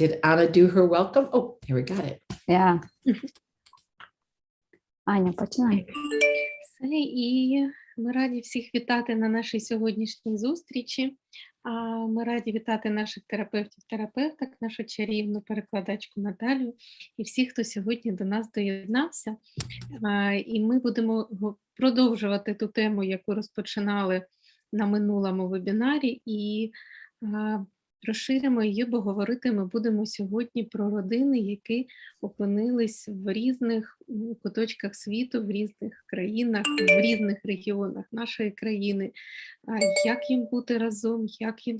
did Anna do her welcome? Oh, here we got it. Yeah. Аня, починай. Все, і ми раді всіх вітати на нашій сьогоднішній зустрічі. Ми раді вітати наших терапевтів, нашу чарівну перекладачку Наталію і всіх, хто сьогодні до нас доєднався. І ми будемо продовжувати ту тему, яку розпочинали на минулому вебінарі, і розширимо її, бо говорити ми будемо сьогодні про родини, які опинились в різних куточках світу, в різних країнах, в різних регіонах нашої країни. Як їм бути разом, як їм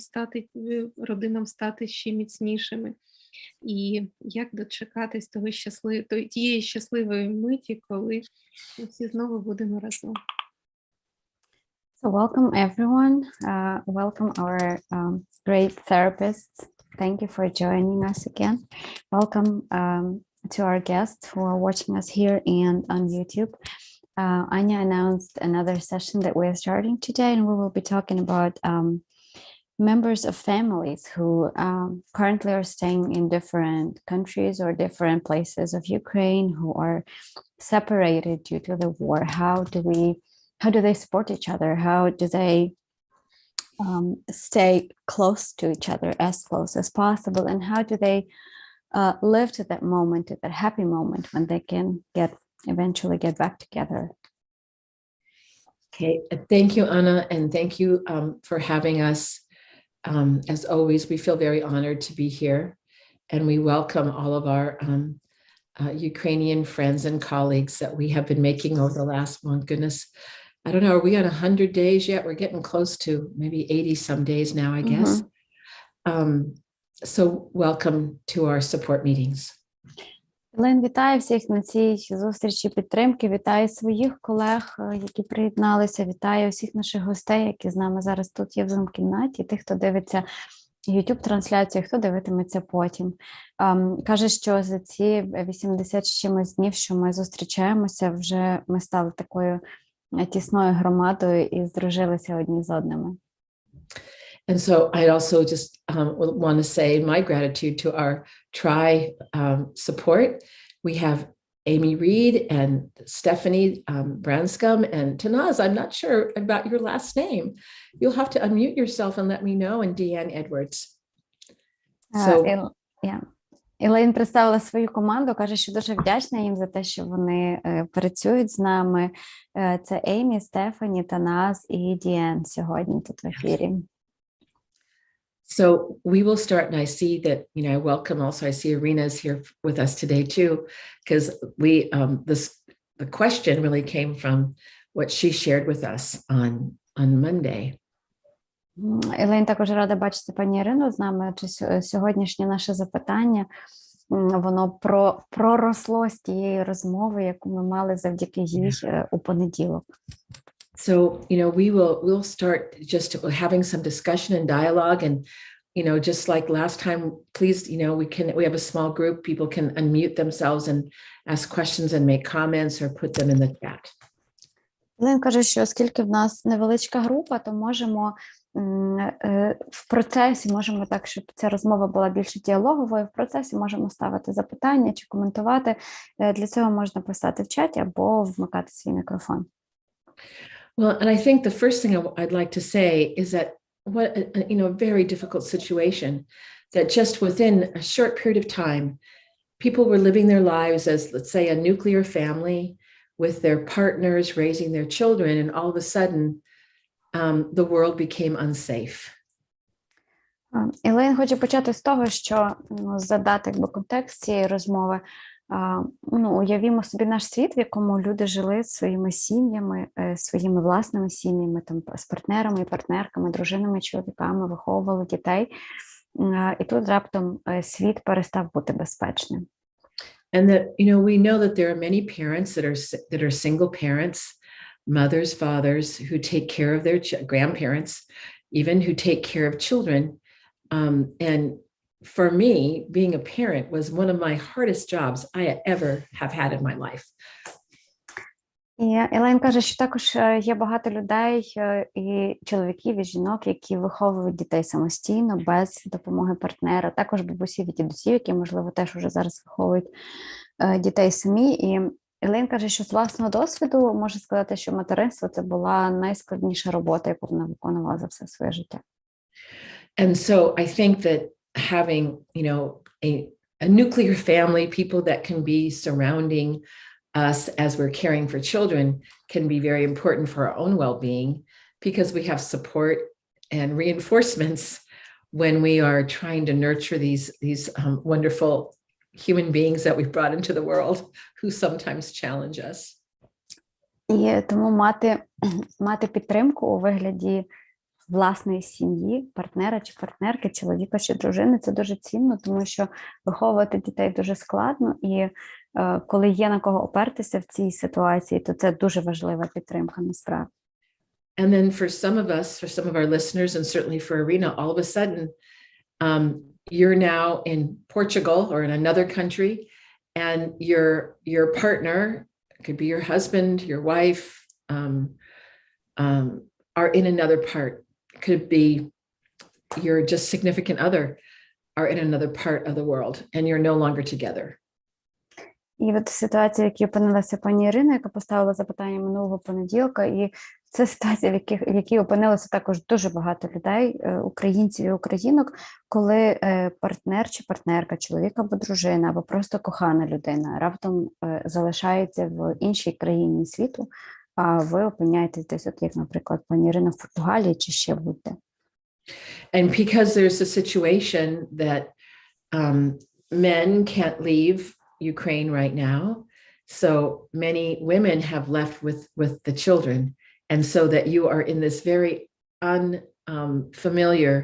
родинам стати ще міцнішими, і як дочекатись тієї щасливої миті, коли ми всі знову будемо разом. So welcome everyone. Welcome our great therapists. Thank you for joining us again. Welcome to our guests who are watching us here and on YouTube. Anya announced another session that we're starting today, and we will be talking about members of families who currently are staying in different countries or different places of Ukraine, who are separated due to the war. How do they support each other? How do they stay close to each other, as close as possible? And how do they live to that moment, to that happy moment when they can eventually get back together? Okay, thank you, Anna, and thank you for having us. As always, we feel very honored to be here, and we welcome all of our Ukrainian friends and colleagues that we have been making over the last, oh goodness, I don't know, are we on 100 days yet? We're getting close to maybe 80 some days now, I guess. So welcome to our support meetings. Лен, вітаю всіх на цій зустрічі підтримки, вітаю своїх колег, які приєдналися, вітаю всіх наших гостей, які з нами зараз тут є в Zoom-кімнаті, тих, хто дивиться YouTube-трансляцію, хто дивитиметься потім. Каже, що за ці 80 з чимось днів, що ми зустрічаємося, вже ми стали такою тісною громадою і здружилися одні з одними. And so I also just want to say my gratitude to our support. We have Amy Reed and Stephanie Branscombe and Tanaz. I'm not sure about your last name. You'll have to unmute yourself and let me know, and Deanne Edwards. Елейн представила свою команду, каже, що дуже вдячна їм за те, що вони працюють з нами. Це Еймі, Стефані, Таназ і Діен сьогодні тут в ефірі. So we will start, and I see that, I welcome also, I see Irina is here with us today too, because the question really came from what she shared with us on Monday. Елейн також рада бачити пані Ірину з нами. Сьогоднішнє наше запитання, воно проросло з тієї розмови, яку ми мали завдяки їй у понеділок. So, we'll start just having some discussion and dialogue, and, just like last time, please, we have a small group, people can unmute themselves and ask questions and make comments or put them in the chat. Лен каже, що оскільки в нас невеличка група, то можемо в процесі, можемо так, щоб ця розмова була більше діалоговою, в процесі можемо ставити запитання чи коментувати. Для цього можна писати в чаті або вмикати свій мікрофон. Well, and I think the first thing I'd like to say is that what a very difficult situation, that just within a short period of time, people were living their lives as, let's say, a nuclear family with their partners raising their children, and all of a sudden, the world became unsafe. Елейн хоче почати з того, що задати контекст цієї розмови. Уявімо собі наш світ, в якому люди жили своїми сім'ями, своїми власними сім'ями, з партнерами і партнерками, дружинами і чоловіками, виховували дітей. І тут раптом світ перестав бути безпечним. And that, we know that there are many parents that are single parents, mothers, fathers, who take care of their grandparents, even who take care of children. And for me, being a parent was one of my hardest jobs I ever have had in my life. І Елейн каже, що також є багато людей, і чоловіків, і жінок, які виховують дітей самостійно, без допомоги партнера, також бабусів і дідусів, які, можливо, теж уже зараз виховують дітей самі. І Елейн каже, що з власного досвіду може сказати, що материнство – це була найскладніша робота, яку вона виконувала за все своє життя. And so I think that having, a nuclear family, people that can be surrounding us as we're caring for children, can be very important for our own well-being, because we have support and reinforcements when we are trying to nurture these wonderful human beings that we've brought into the world who sometimes challenge us. І тому мати підтримку у вигляді власної сім'ї, партнера чи партнерки, чоловіка чи дружини – це дуже цінно, тому що виховувати дітей дуже складно, і коли є на кого опертися в цій ситуації, то це дуже важлива підтримка насправді. And then for some of us, for some of our listeners, and certainly for Irina, all of a sudden, you're now in Portugal or in another country, and your partner, it could be your husband, your wife, are in another part. It could be your just significant other are in another part of the world, and you're no longer together. І от ситуація, в якій опинилася пані Ірина, яка поставила запитання минулого понеділка, і це ситуація, в якій опинилося також дуже багато людей, українців і українок, коли партнер чи партнерка, чоловік або дружина, або просто кохана людина раптом залишається в іншій країні світу, а ви опиняєтесь десь, от як, наприклад, пані Ірина в Португалії чи ще будь-де. And because there's a situation that men can't leave Ukraine right now, so many women have left with the children, and so that you are in this very unfamiliar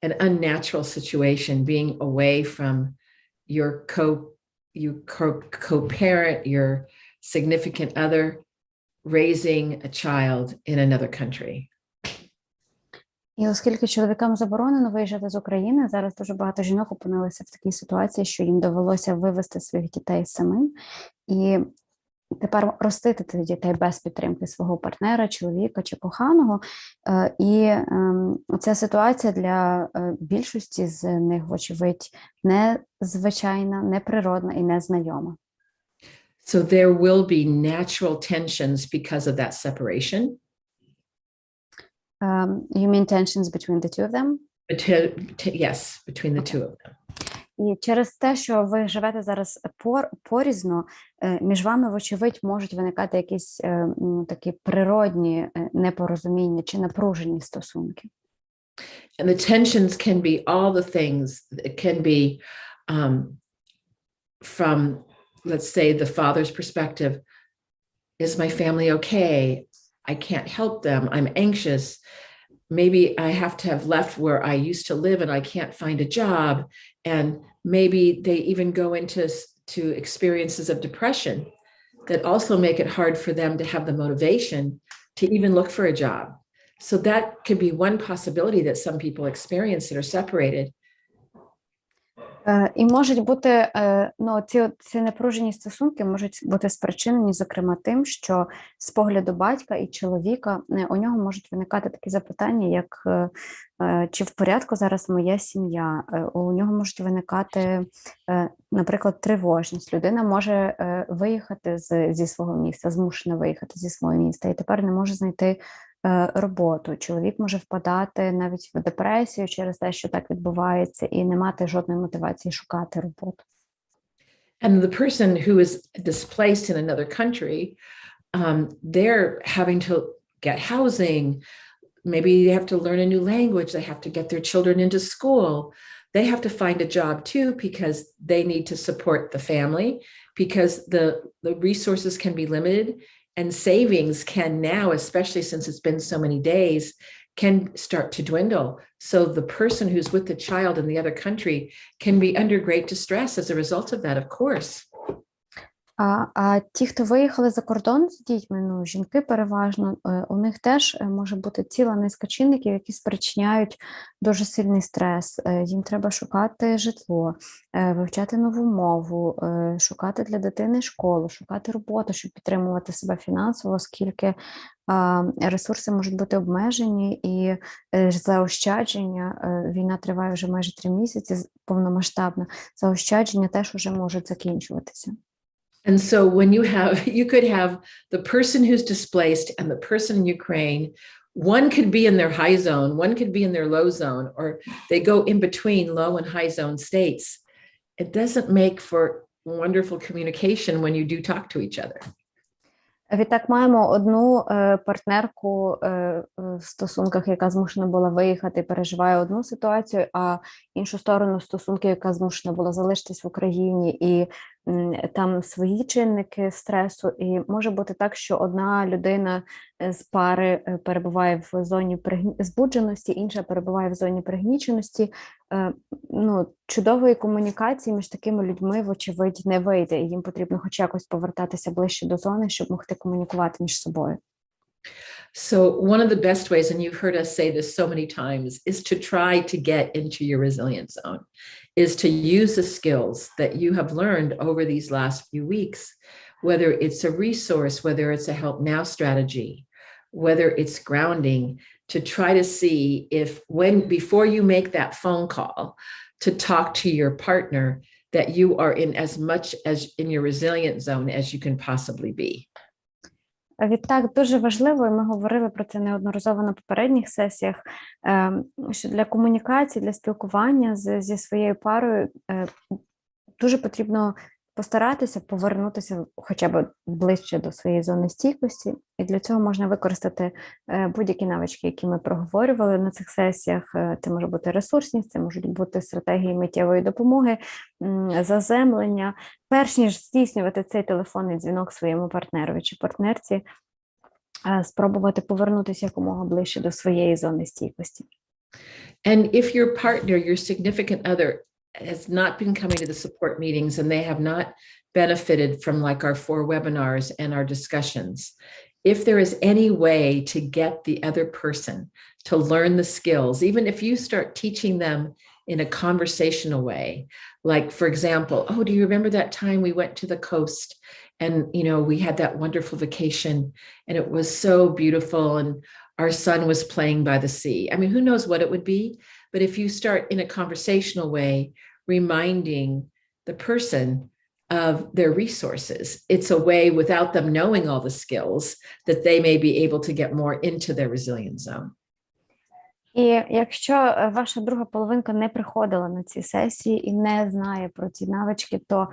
and unnatural situation, being away from your co-parent, your significant other, raising a child in another country. І оскільки чоловікам заборонено виїжджати з України, зараз дуже багато жінок опинилися в такій ситуації, що їм довелося вивезти своїх дітей самим. І тепер ростити цих дітей без підтримки свого партнера, чоловіка чи коханого. І ця ситуація для більшості з них, вочевидь, незвичайна, неприродна і незнайома. So there will be natural tensions because of that separation. You mean tensions between the two of them? Yes, between the two of them. І через те, що ви живете зараз порізно, між вами, вочевидь, можуть виникати якісь такі природні непорозуміння чи напружені стосунки. And the tensions can be all the things. It can be from, let's say, the father's perspective. Is my family okay? I can't help them. I'm anxious. Maybe I have to have left where I used to live and I can't find a job. And maybe they even go into experiences of depression that also make it hard for them to have the motivation to even look for a job. So that could be one possibility that some people experience that are separated. І можуть бути, ці напружені стосунки можуть бути спричинені, зокрема, тим, що з погляду батька і чоловіка у нього можуть виникати такі запитання, як чи в порядку зараз моя сім'я, у нього можуть виникати, наприклад, тривожність. Людина може виїхати зі свого міста, змушена виїхати зі свого міста, і тепер не може знайти роботу. Чоловік може впадати навіть в депресію через те, що так відбувається, і не мати жодної мотивації шукати роботу. And the person who is displaced in another country, they're having to get housing. Maybe they have to learn a new language. They have to get their children into school. They have to find a job too, because they need to support the family, because the resources can be limited. And savings can now, especially since it's been so many days, can start to dwindle. So the person who's with the child in the other country can be under great distress as a result of that, of course. А ті, хто виїхали за кордон з дітьми, ну, жінки переважно, у них теж може бути ціла низка чинників, які спричиняють дуже сильний стрес. Їм треба шукати житло, вивчати нову мову, шукати для дитини школу, шукати роботу, щоб підтримувати себе фінансово, оскільки ресурси можуть бути обмежені і заощадження, війна триває вже майже 3 місяці, повномасштабно, заощадження теж уже можуть закінчуватися. And so when you could have the person who's displaced and the person in Ukraine, one could be in their high zone, one could be in their low zone, or they go in between low and high zone states. It doesn't make for wonderful communication when you do talk to each other. Відтак маємо одну партнерку в стосунках, яка змушена була виїхати, переживає одну ситуацію, а іншу сторону стосунки, яка змушена була залишитись в Україні, і там свої чинники стресу. І може бути так, що одна людина з пари перебуває в зоні збудженості, інша перебуває в зоні пригніченості. Ну, чудової комунікації між такими людьми, вочевидь, не вийде. І їм потрібно хоч якось повертатися ближче до зони, щоб могти комунікувати між собою. So one of the best ways, and you've heard us say this so many times, is to try to get into your resilient zone, is to use the skills that you have learned over these last few weeks, whether it's a resource, whether it's a help now strategy, whether it's grounding, to try to see if before you make that phone call to talk to your partner, that you are in as much as in your resilient zone as you can possibly be. Відтак, дуже важливо, і ми говорили про це неодноразово на попередніх сесіях, що для комунікації, для спілкування зі своєю парою дуже потрібно постаратися повернутися хоча б ближче до своєї зони стійкості, і для цього можна використати будь-які навички, які ми проговорювали на цих сесіях. Це може бути ресурсність, це можуть бути стратегії миттєвої допомоги, заземлення. Перш ніж здійснювати цей телефонний дзвінок своєму партнерові чи партнерці, спробувати повернутися якомога ближче до своєї зони стійкості. And if your partner, your significant other, has not been coming to the support meetings and they have not benefited from like our 4 webinars and our discussions, if there is any way to get the other person to learn the skills, even if you start teaching them in a conversational way, like for example, oh, do you remember that time we went to the coast and, you know, we had that wonderful vacation and it was so beautiful and our son was playing by the sea. I mean, who knows what it would be, but if you start in a conversational way, reminding the person of their resources, it's a way without them knowing all the skills that they may be able to get more into their resilient zone. І якщо ваша друга половинка не приходила на ці сесії і не знає про ці навички, то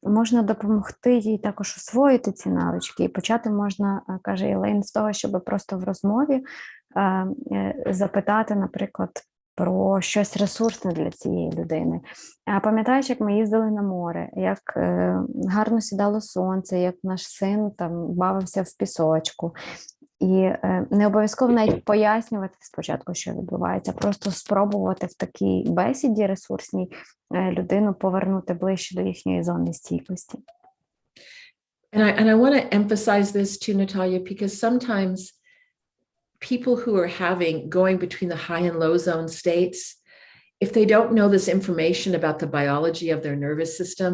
можна допомогти їй також освоїти ці навички. І почати можна, каже Єлейн, з того, щоб просто в розмові запитати, наприклад, про щось ресурсне для цієї людини. Пам'ятаєш, як ми їздили на море, як гарно сідало сонце, як наш син там бавився в пісочку. І не обов'язково навіть пояснювати спочатку, що відбувається, просто спробувати в такій бесіді ресурсній людину повернути ближче до їхньої зони стійкості. And I want to emphasize this too, Natalia, because sometimes people who are going between the high and low zone states, if they don't know this information about the biology of their nervous system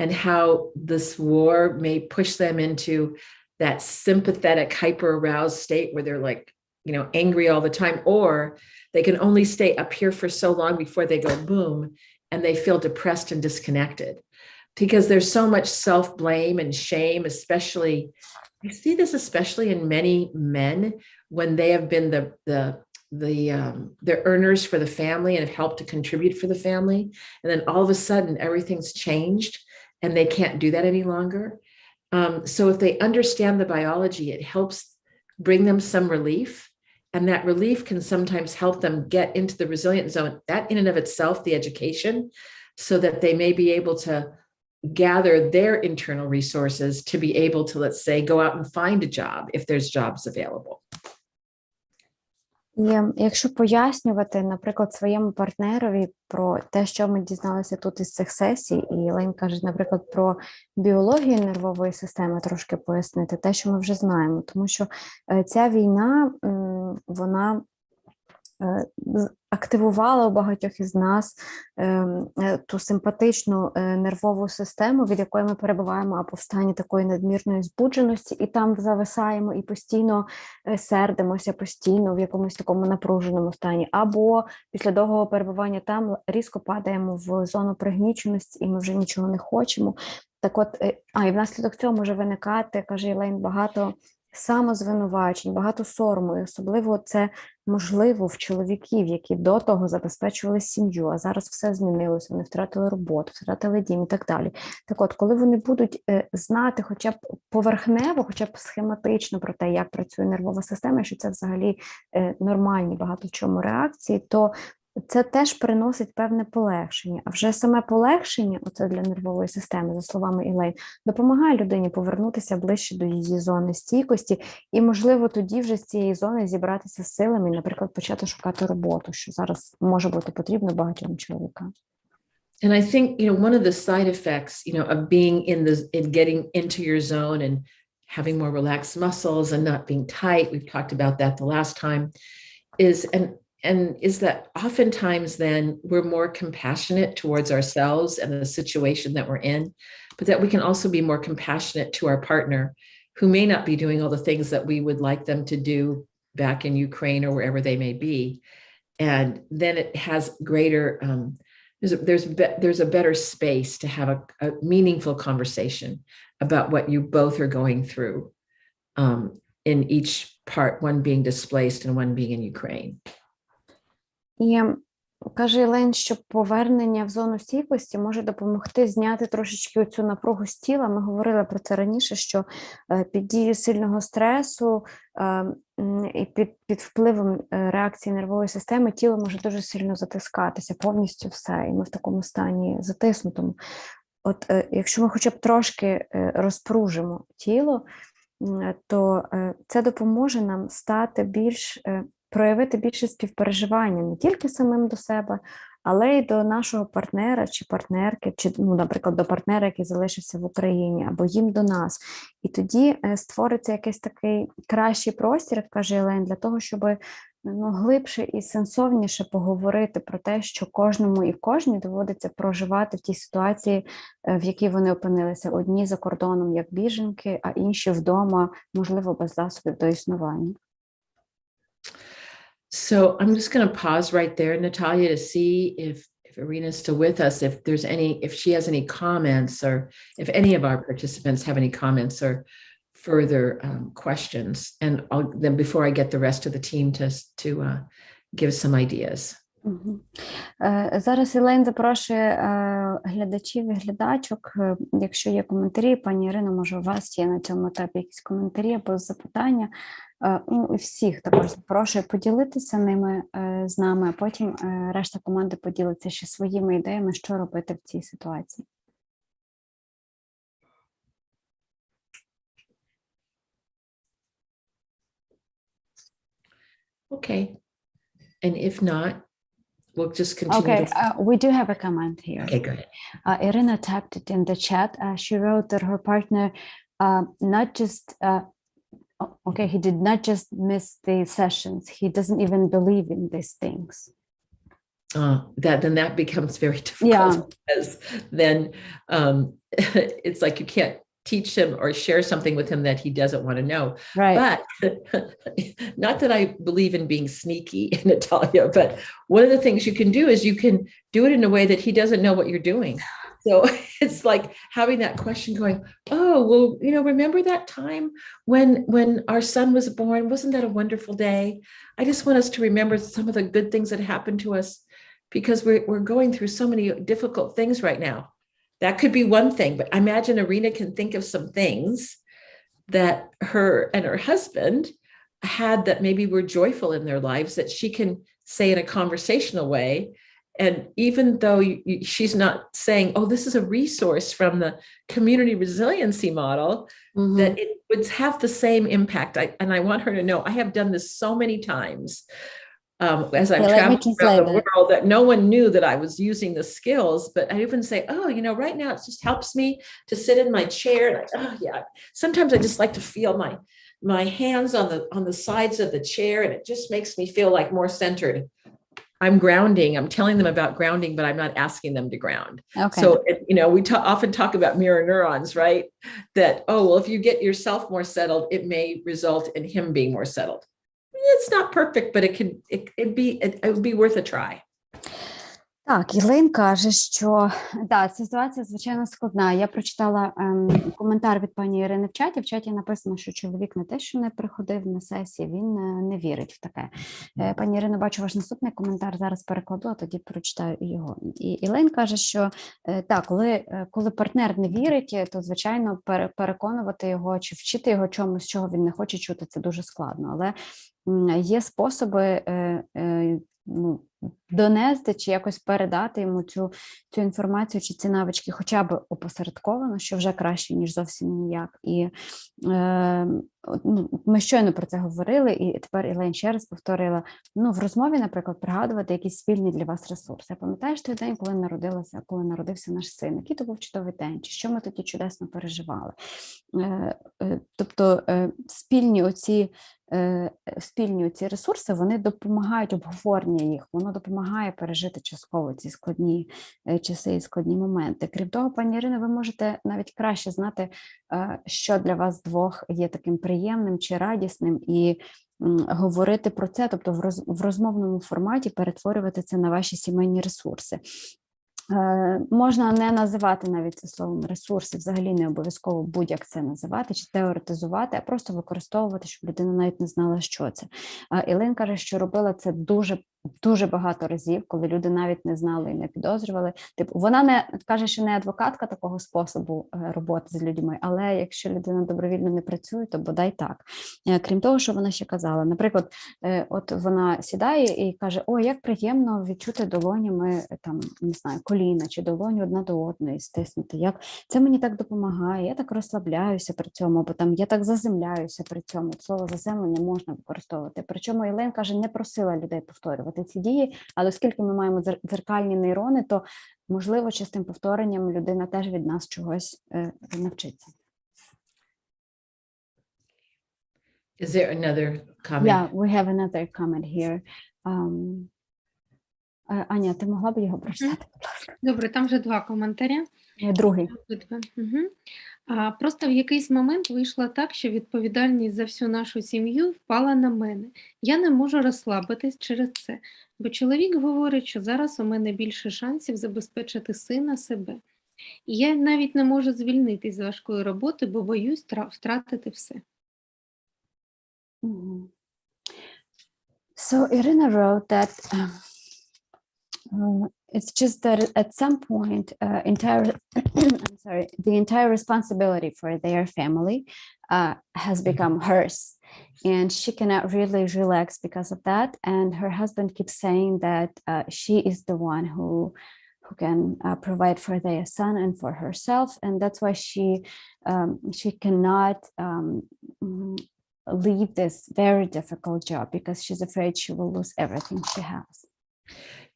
and how this war may push them into that sympathetic hyper-aroused state where they're like, you know, angry all the time, or they can only stay up here for so long before they go boom and they feel depressed and disconnected. Because there's so much self-blame and shame, especially, I see this especially in many men when they have been the earners for the family and have helped to contribute for the family. And then all of a sudden everything's changed and they can't do that any longer. So if they understand the biology, it helps bring them some relief. And that relief can sometimes help them get into the resilient zone, that in and of itself, the education, so that they may be able to gather their internal resources to be able to, let's say, go out and find a job if there's jobs available. І якщо пояснювати, наприклад, своєму партнерові про те, що ми дізналися тут із цих сесій, і Лейн каже, наприклад, про біологію нервової системи трошки пояснити, те, що ми вже знаємо, тому що ця війна, вона активувала у багатьох із нас ту симпатичну нервову систему, від якої ми перебуваємо або в стані такої надмірної збудженості, і там зависаємо і постійно сердимося, постійно в якомусь такому напруженому стані, або після довгого перебування там різко падаємо в зону пригніченості, і ми вже нічого не хочемо. Так от, і внаслідок цього може виникати, каже Єлейн, багато самозвинувачень, багато сорому, і особливо це можливо в чоловіків, які до того забезпечували сім'ю, а зараз все змінилося, вони втратили роботу, втратили дім і так далі. Так от, коли вони будуть знати хоча б поверхнево, хоча б схематично про те, як працює нервова система, що це взагалі нормальні багато в чому реакції, то це теж приносить певне полегшення. А вже саме полегшення, оце для нервової системи, за словами Ілейн, допомагає людині повернутися ближче до її зони стійкості і, можливо, тоді вже з цієї зони зібратися з силами і, наприклад, почати шукати роботу, що зараз може бути потрібно багатьом чоловікам. And I think, one of the side effects, of being in getting into your zone and having more relaxed muscles and not being tight, we've talked about that the last time, is that oftentimes then we're more compassionate towards ourselves and the situation that we're in, but that we can also be more compassionate to our partner who may not be doing all the things that we would like them to do back in Ukraine or wherever they may be. And then it has greater, there's a better space to have a meaningful conversation about what you both are going through in each part, one being displaced and one being in Ukraine. І каже Єлейн, що повернення в зону стійкості може допомогти зняти трошечки оцю напругу з тіла. Ми говорили про це раніше, що під дією сильного стресу і під впливом реакції нервової системи тіло може дуже сильно затискатися, повністю все, і ми в такому стані затиснутому. От якщо ми хоча б трошки розпружимо тіло, то це допоможе нам стати проявити більше співпереживання не тільки самим до себе, але й до нашого партнера чи партнерки, чи, наприклад, до партнера, який залишився в Україні, або їм до нас. І тоді створиться якийсь такий кращий простір, як каже Єлейн, для того, щоб глибше і сенсовніше поговорити про те, що кожному і кожній доводиться проживати в тій ситуації, в якій вони опинилися. Одні за кордоном, як біженки, а інші вдома, можливо, без засобів до існування. So I'm just going to pause right there, Natalia, to see if Irina's still with us, if she has any comments, or if any of our participants have any comments or further questions. And then before I get the rest of the team to give some ideas. Зараз Єлейн запрошує глядачів і глядачок. Якщо є коментарі, пані Ірино, може у вас є на цьому етапі якісь коментарі або запитання. І всіх також запрошую поділитися ними з нами, а потім решта команди поділиться ще своїми ідеями, що робити в цій ситуації. Okay. And if not, we'll just continue. Okay, we do have a comment here. Okay, go ahead. Irina tapped it in the chat. She wrote that her partner he did not just miss the sessions. He doesn't even believe in these things. Then that becomes very difficult, because then it's like you can't teach him or share something with him that he doesn't want to know. Right. But not that I believe in being sneaky, Natalia, but one of the things you can do is you can do it in a way that he doesn't know what you're doing. So it's like having that question going, oh, well, remember that time when our son was born? Wasn't that a wonderful day? I just want us to remember some of the good things that happened to us, because we're going through so many difficult things right now. That could be one thing, but I imagine Irina can think of some things that her and her husband had that maybe were joyful in their lives that she can say in a conversational way. And even though she's not saying, oh, this is a resource from the community resiliency model, that it would have the same impact. And I want her to know, I have done this so many times as I'm let me traveling translate around the that. world, that no one knew that I was using the skills, but I even say, oh, right now it just helps me to sit in my chair. And oh yeah, sometimes I just like to feel my hands on the sides of the chair, and it just makes me feel like more centered. I'm grounding. I'm telling them about grounding, but I'm not asking them to ground. Okay. So, we often talk about mirror neurons, right? That, oh, well, if you get yourself more settled, it may result in him being more settled. It's not perfect, but it would be worth a try. Так, Єлин каже, що да, ця ситуація, звичайно, складна. Я прочитала коментар від пані Ірини в чаті. В чаті написано, що чоловік не те, що не приходив на сесії, він не вірить в таке. Пані Ірино, бачу ваш наступний коментар, зараз перекладу, а тоді прочитаю його. І Єлин каже, що так, коли партнер не вірить, то, звичайно, переконувати його чи вчити його чомусь, чого він не хоче чути, це дуже складно. Але є способи донести чи якось передати йому цю інформацію чи ці навички хоча б опосередковано, що вже краще, ніж зовсім ніяк. І ми щойно про це говорили, і тепер Ілейн ще раз повторила, в розмові, наприклад, пригадувати якісь спільні для вас ресурси. Пам'ятаєш той день, коли народився наш син? Який то був чудовий день? Чи що ми тоді чудесно переживали? Тобто спільні оці ресурси, вони допомагають обговорення їх, воно допомагає пережити частково ці складні часи і складні моменти. Крім того, пані Ірино, ви можете навіть краще знати, що для вас двох є таким приємним чи радісним, і говорити про це, тобто в розмовному форматі перетворювати це на ваші сімейні ресурси. Можна не називати навіть це словом ресурси, взагалі не обов'язково будь-як це називати чи теоретизувати, а просто використовувати, щоб людина навіть не знала, що це. Ілин каже, що робила це дуже багато разів, коли люди навіть не знали і не підозрювали. Типу, вона не каже, що не адвокатка такого способу роботи з людьми, але якщо людина добровільно не працює, то бодай так. Крім того, що вона ще казала, наприклад, от вона сідає і каже, о, як приємно відчути долонями, там, не знаю, коліна чи долоню одна до одної стиснути, як це мені так допомагає, я так розслабляюся при цьому, або там я так заземляюся при цьому. Слово заземлення можна використовувати. Причому Ілейн каже, не просила людей повторювати ці дії, але оскільки ми маємо дзеркальні нейрони, то, можливо, частим повторенням людина теж від нас чогось навчиться. Is there another comment? Yeah, we have another comment here. Аня, ти могла б його прочитати, будь ласка? Добре, там вже два коментаря. Другий. Просто в якийсь момент вийшло так, що відповідальність за всю нашу сім'ю впала на мене. Я не можу розслабитись через це, бо чоловік говорить, що зараз у мене більше шансів забезпечити сина, себе. І я навіть не можу звільнитись з важкої роботи, бо боюсь втратити все. So Irina wrote that it's just that at some point, the entire responsibility for their family has become hers, and she cannot really relax because of that. And her husband keeps saying that she is the one who can provide for their son and for herself, and that's why she cannot leave this very difficult job because she's afraid she will lose everything she has.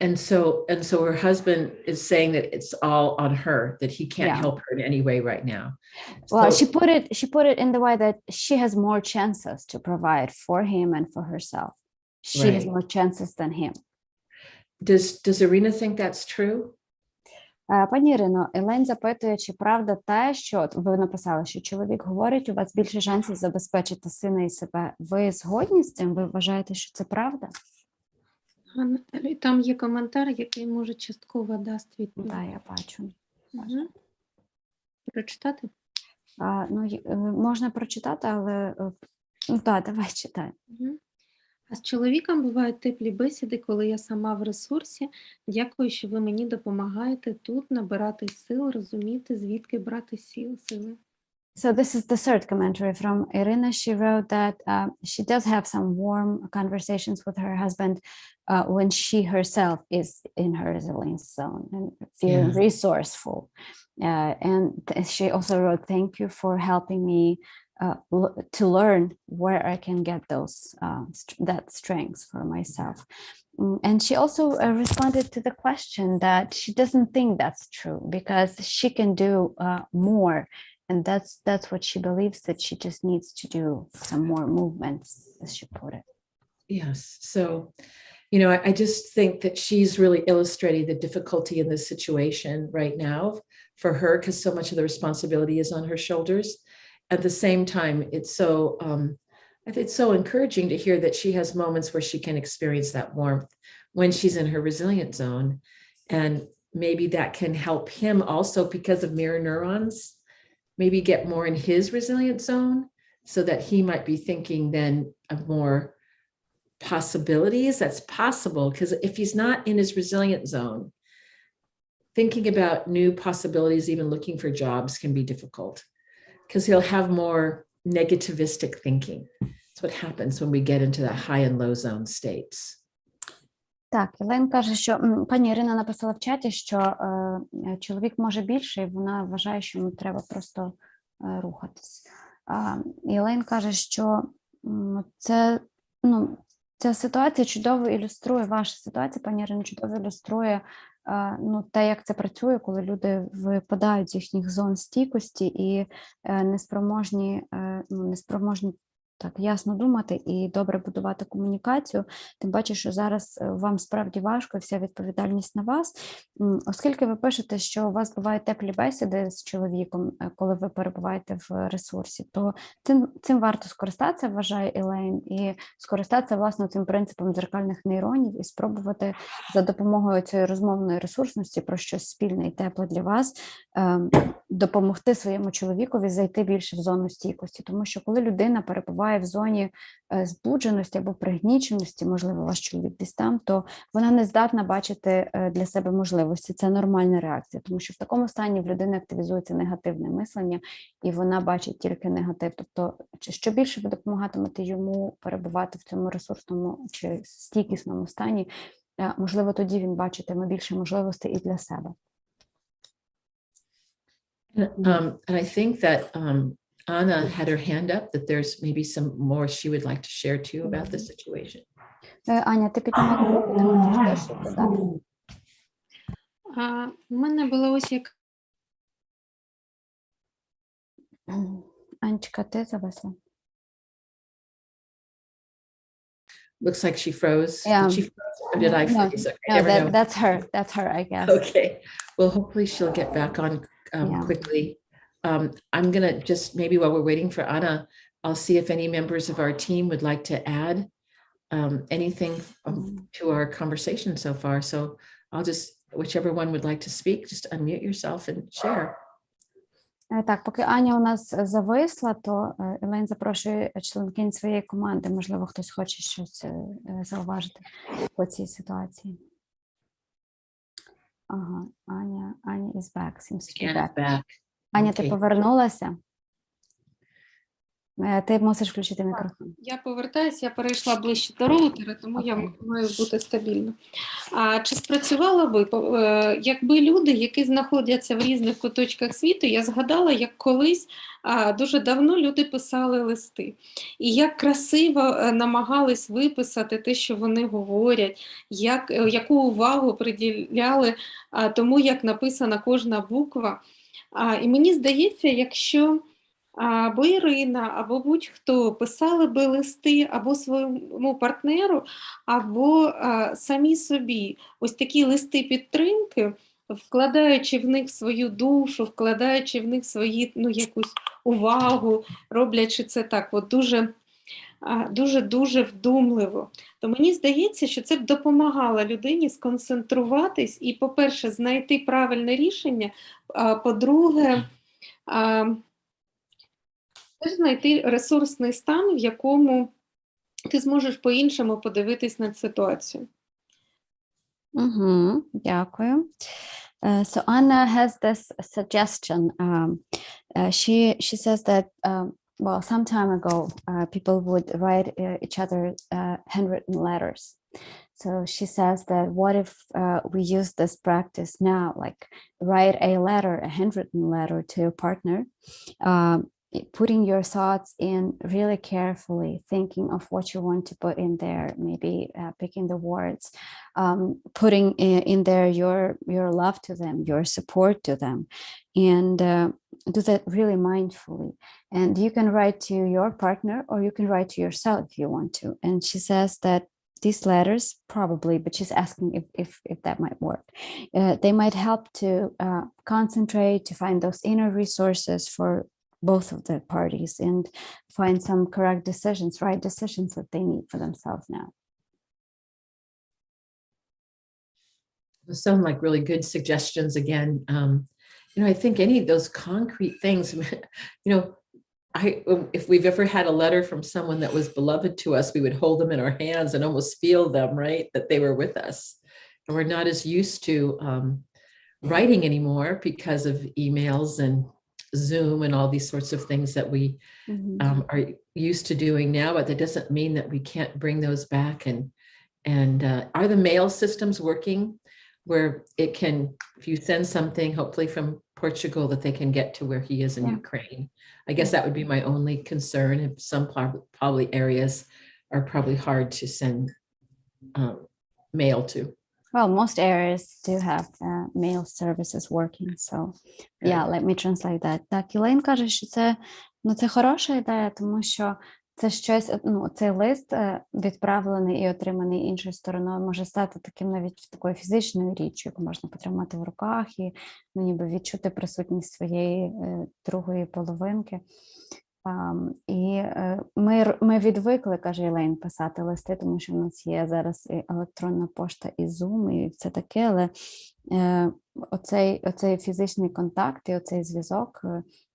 And so her husband is saying that it's all on her, that he can't help her in any way right now. Well, she put it in the way that she has more chances to provide for him and for herself. She has more chances than him. Does Irina think that's true? Пані Ірино, Ілейн запитує, чи правда те, що ви написали, що чоловік говорить, у вас більше шансів забезпечити сина і себе. Ви згодні з цим? Ви вважаєте, що це правда? Там є коментар, який може частково дасть відповідь. Так, я бачу. Прочитати? Можна прочитати, але так, давай читай. А з чоловіком бувають теплі бесіди, коли я сама в ресурсі. Дякую, що ви мені допомагаєте тут набирати сил, розуміти, звідки брати сили. So this is the third commentary from Irina. She wrote that she does have some warm conversations with her husband when she herself is in her resilience zone and feeling resourceful. And she also wrote, thank you for helping me to learn where I can get that strength for myself. And she also responded to the question that she doesn't think that's true because she can do more. And that's what she believes, that she just needs to do some more movements, as she put it. Yes. So, I just think that she's really illustrating the difficulty in this situation right now for her, because so much of the responsibility is on her shoulders. At the same time, it's so, I think it's so encouraging to hear that she has moments where she can experience that warmth when she's in her resilient zone. And maybe that can help him also, because of mirror neurons, maybe get more in his resilient zone so that he might be thinking then of more possibilities. That's possible, because if he's not in his resilient zone, thinking about new possibilities, even looking for jobs, can be difficult because he'll have more negativistic thinking. That's what happens when we get into the high and low zone states. Так, Елен каже, що пані Ірина написала в чаті, що чоловік може більше, і вона вважає, що йому треба просто рухатись. І Елен каже, що ця ситуація чудово ілюструє, ваша ситуація, пані Ірина, чудово ілюструє те, як це працює, коли люди випадають з їхніх зон стійкості і неспроможні так ясно думати і добре будувати комунікацію. Тим бачу, що зараз вам справді важко, вся відповідальність на вас. Оскільки ви пишете, що у вас бувають теплі бесіди з чоловіком, коли ви перебуваєте в ресурсі, то цим варто скористатися, вважає Елейн, і скористатися, власне, цим принципом дзеркальних нейронів і спробувати за допомогою цієї розмовної ресурсності про щось спільне і тепле для вас допомогти своєму чоловікові зайти більше в зону стійкості. Тому що коли людина перебуває в зоні збудженості або пригніченості, можливо, ваш чоловік десь там, то вона не здатна бачити для себе можливості. Це нормальна реакція, тому що в такому стані в людини активізується негативне мислення, і вона бачить тільки негатив. Тобто, що більше ви допомагатимете йому перебувати в цьому ресурсному чи стійкісному стані, можливо, тоді він бачитиме більше можливостей і для себе. And I think that Anna had her hand up, that there's maybe some more she would like to share too about the situation. Аня, ти піднімала руку, ти хочеш щось додати? У мене була ось як... Анечка, ти зависла? Looks like she froze. Yeah. Did she freeze or did I freeze? Okay, No, never know. that's her, I guess. Okay. Well, hopefully she'll get back on quickly. I'm going to just, maybe while we're waiting for Anna, I'll see if any members of our team would like to add anything to our conversation so far. So I'll just, whichever one would like to speak, just unmute yourself and share. Так, поки Аня у нас зависла, то Елейн запрошує членкинь своєї команди. Можливо, хтось хоче щось зауважити по цій ситуації. Ага, Аня is back, seems to be back. Аня, ти повернулася? Ти мусиш включити мікрофон. Я повертаюся, я перейшла ближче до роутера, тому я маю бути стабільно. Чи спрацювала ви? Якби люди, які знаходяться в різних куточках світу, я згадала, як колись дуже давно люди писали листи. І як красиво намагались виписати те, що вони говорять, яку увагу приділяли тому, як написана кожна буква. І мені здається, якщо або Ірина, або будь-хто писали би листи або своєму партнеру, або самі собі, ось такі листи підтримки, вкладаючи в них свою душу, вкладаючи в них свої, якусь увагу, роблячи це так от дуже вдумливо, то мені здається, що це б допомагало людині сконцентруватись і, по-перше, знайти правильне рішення, по-друге, знайти ресурсний стан, в якому ти зможеш по-іншому подивитись на ситуацію. Дякую. So Anna has this suggestion. She says that well, some time ago, people would write each other handwritten letters. So she says that what if we use this practice now, like write a letter, a handwritten letter to your partner, putting your thoughts in really carefully, thinking of what you want to put in there, maybe picking the words, putting in there your love to them, your support to them, and do that really mindfully. And you can write to your partner or you can write to yourself if you want to. And she says that these letters probably, but she's asking if that might work. They might help to concentrate, to find those inner resources for both of the parties and find some correct decisions, right decisions that they need for themselves now. Those sound like really good suggestions again. I think any of those concrete things, if we've ever had a letter from someone that was beloved to us, we would hold them in our hands and almost feel them, right? That they were with us. And we're not as used to writing anymore because of emails and Zoom and all these sorts of things that we are used to doing now, but that doesn't mean that we can't bring those back. And are the mail systems working where it can, if you send something, hopefully from Portugal, that they can get to where he is in Ukraine? I guess that would be my only concern. If some probably areas are probably hard to send mail to. Well, most areas do have mail services working, so yeah, let me translate that. Так, Ілейн каже, що це хороша ідея, тому що це щось, цей лист відправлений і отриманий іншою стороною може стати таким навіть такою фізичною річчю, яку можна потримати в руках і ніби відчути присутність своєї другої половинки. І ми відвикли, каже Ілейн, писати листи, тому що в нас є зараз і електронна пошта, і Zoom, і все таке, але оцей фізичний контакт і оцей зв'язок,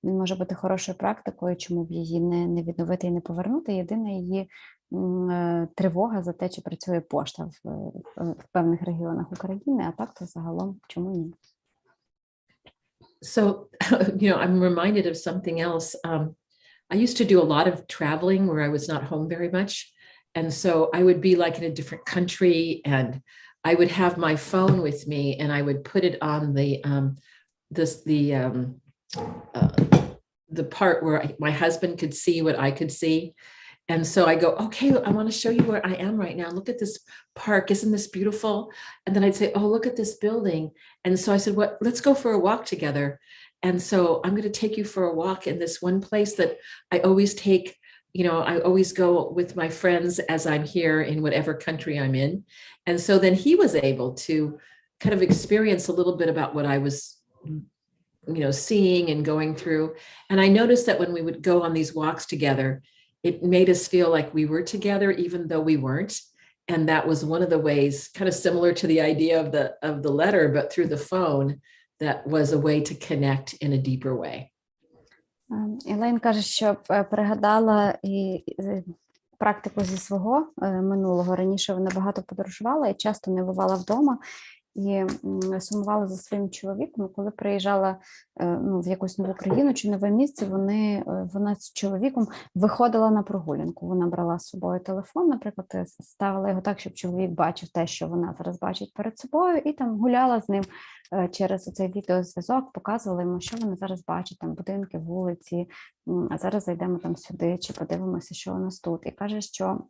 він може бути хорошою практикою, чому б її не відновити і не повернути. Єдина її тривога за те, чи працює пошта в певних регіонах України, а так то загалом чому ні. So, I'm reminded of something else. I used to do a lot of traveling where I was not home very much. And so I would be like in a different country and I would have my phone with me and I would put it on the part where my husband could see what I could see. And so I go, okay, I want to show you where I am right now. Look at this park. Isn't this beautiful? And then I'd say, oh, look at this building. And so I said, let's go for a walk together. And so I'm going to take you for a walk in this one place that I always take, I always go with my friends as I'm here in whatever country I'm in. And so then he was able to kind of experience a little bit about what I was, seeing and going through. And I noticed that when we would go on these walks together, it made us feel like we were together, even though we weren't. And that was one of the ways, kind of similar to the idea of the letter, but through the phone, that was a way to connect in a deeper way. Ілейн каже, що пригадала і практику зі свого минулого. Раніше вона багато подорожувала і часто не бувала вдома. І сумувала за своїм чоловіком. Коли приїжджала в якусь нову країну чи нове місце, вона з чоловіком виходила на прогулянку. Вона брала з собою телефон, наприклад, ставила його так, щоб чоловік бачив те, що вона зараз бачить перед собою, і там гуляла з ним через цей відеозв'язок, показувала йому, що вона зараз бачить, там будинки, вулиці, а зараз зайдемо там сюди, чи подивимося, що у нас тут. І каже, що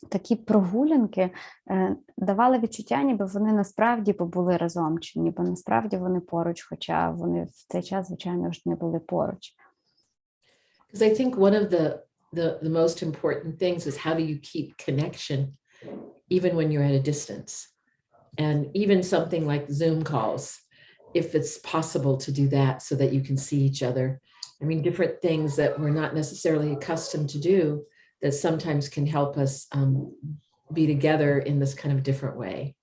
такі прогулянки давали відчуття, ніби вони насправді побули разом, чи ніби насправді вони поруч, хоча вони в цей час, звичайно ж, не були поруч. Because I think one of the most important things is how do you keep connection even when you're at a distance? And even something like Zoom calls, if it's possible to do that so that you can see each other. I mean, different things that we're not necessarily accustomed to do that sometimes can help us be together in this kind of different way.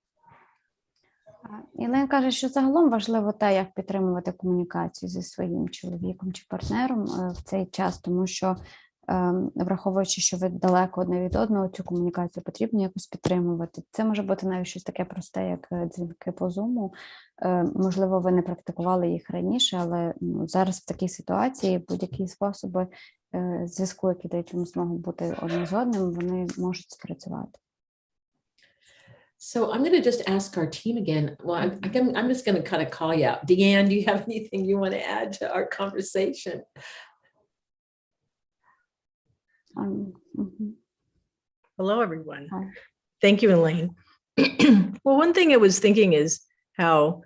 Ілейн каже, що загалом важливо те, як підтримувати комунікацію зі своїм чоловіком чи партнером в цей час, тому що, враховуючи, що ви далеко одне від одного, цю комунікацію потрібно якось підтримувати. Це може бути навіть щось таке просте, як дзвінки по Zoom. Можливо, ви не практикували їх раніше, але зараз в такій ситуації будь-які способи зв'язку, які дають вам змогу бути одним з одним, вони можуть спрацювати. So I'm going to just ask our team again. Well, I'm just going to kind of call you out. Deanne, do you have anything you want to add to our conversation? Mhm. Hello, everyone. Hi. Thank you, Elaine. Well, one thing I was thinking is how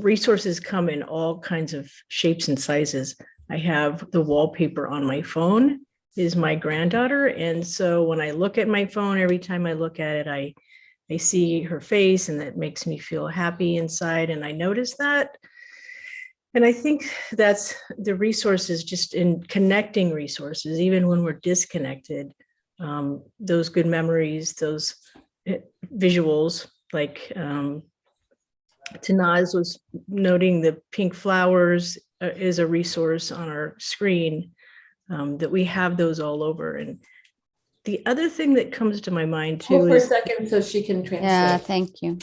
resources come in all kinds of shapes and sizes. I have the wallpaper on my phone is my granddaughter. And so when I look at my phone, every time I look at it, I see her face, and that makes me feel happy inside. And I notice that. And I think that's the resources, just in connecting resources, even when we're disconnected, those good memories, those visuals, like Tanaz was noting the pink flowers is a resource on our screen, that we have those all over. And the other thing that comes to my mind too Hold for a is second so she can Yeah, translate. thank you.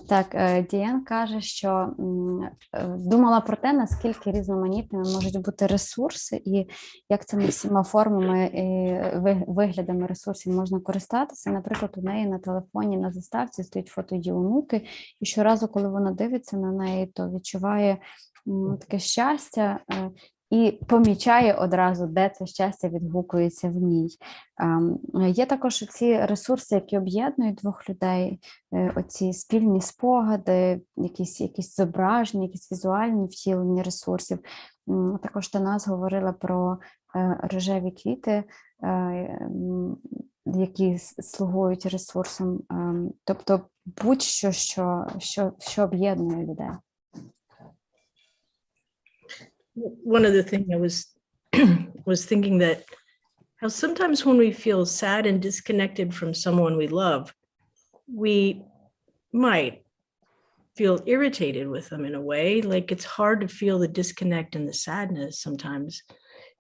Так, Діан каже, що думала про те, наскільки різноманітними можуть бути ресурси і як цими всіма формами і виглядами ресурсів можна користатися. Наприклад, у неї на телефоні на заставці стоїть фото її онуки, і щоразу, коли вона дивиться на неї, то відчуває таке щастя і помічає одразу, де це щастя відгукується в ній. Є також ці ресурси, які об'єднують двох людей, оці спільні спогади, якісь зображення, якісь візуальні втілення ресурсів. Також Танас говорила про рожеві квіти, які слугують ресурсом, тобто будь-що, що об'єднує людей. one of the things I was thinking that how sometimes when we feel sad and disconnected from someone we love, we might feel irritated with them in a way. Like it's hard to feel the disconnect and the sadness sometimes.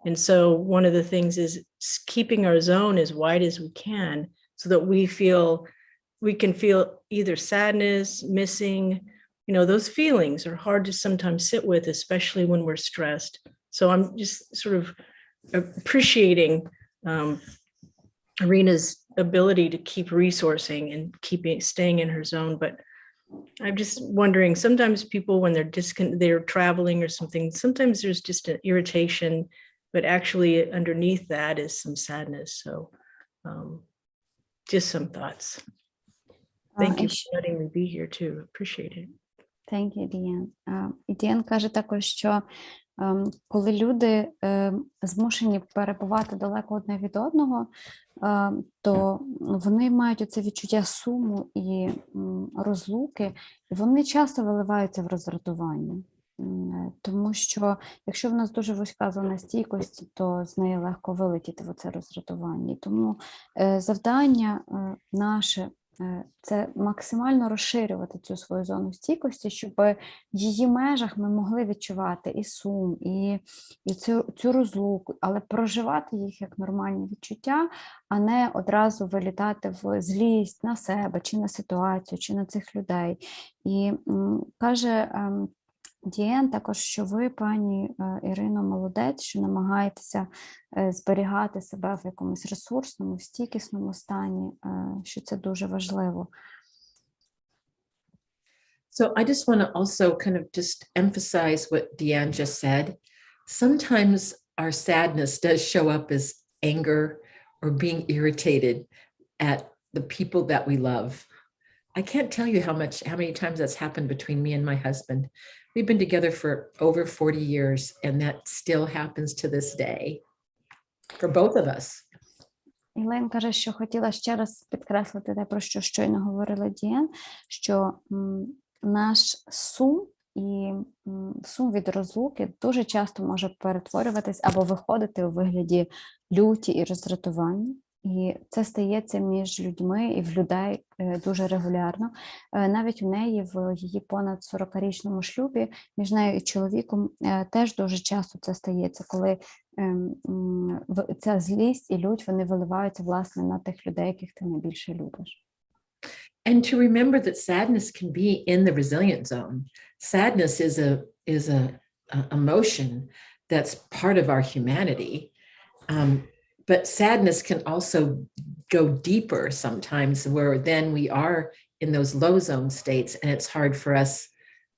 And so one of the things is keeping our zone as wide as we can so that we can feel either sadness, missing. You know, those feelings are hard to sometimes sit with, especially when we're stressed. So I'm just sort of appreciating Irina's ability to keep resourcing and staying in her zone. But I'm just wondering, sometimes people, when they're traveling or something, sometimes there's just an irritation, but actually underneath that is some sadness. So just some thoughts. Thank you for letting me be here too. Appreciate it. Thank you, Діан. І Діан каже також, що коли люди змушені перебувати далеко одне від одного, то вони мають оце відчуття суму і розлуки, і вони часто виливаються в роздратування. Тому що якщо в нас дуже вузька зона стійкості, то з неї легко вилетіти в оце роздратування. І тому завдання наше це максимально розширювати цю свою зону стійкості, щоб в її межах ми могли відчувати і сум, і цю розлуку, але проживати їх як нормальні відчуття, а не одразу вилітати в злість на себе, чи на ситуацію, чи на цих людей. І каже Дієн також, що ви, пані Ірино, молодець, що намагаєтеся зберігати себе в якомусь ресурсному, стійкісному стані, що це дуже важливо. So I just want to also kind of just emphasize what Deanne just said. Sometimes our sadness does show up as anger or being irritated at the people that we love. I can't tell you how many times that's happened between me and my husband. We've been together for over 40 years, and that still happens to this day for both of us. Ілен каже, що хотіла ще раз підкреслити те, про що щойно говорила Дієн, що наш сум і сум від розлуки дуже часто може перетворюватись або виходити у вигляді люті і роздратування. І це стається між людьми і в людей дуже регулярно. Навіть у неї в її понад 40-річному шлюбі між нею і чоловіком теж дуже часто це стається, коли ця злість і лють, вони виливаються, власне, на тих людей, яких ти найбільше любиш. And to remember that sadness can be in the resilient zone. Sadness is a emotion that's part of our humanity. But sadness can also go deeper sometimes, where then we are in those low zone states, and it's hard for us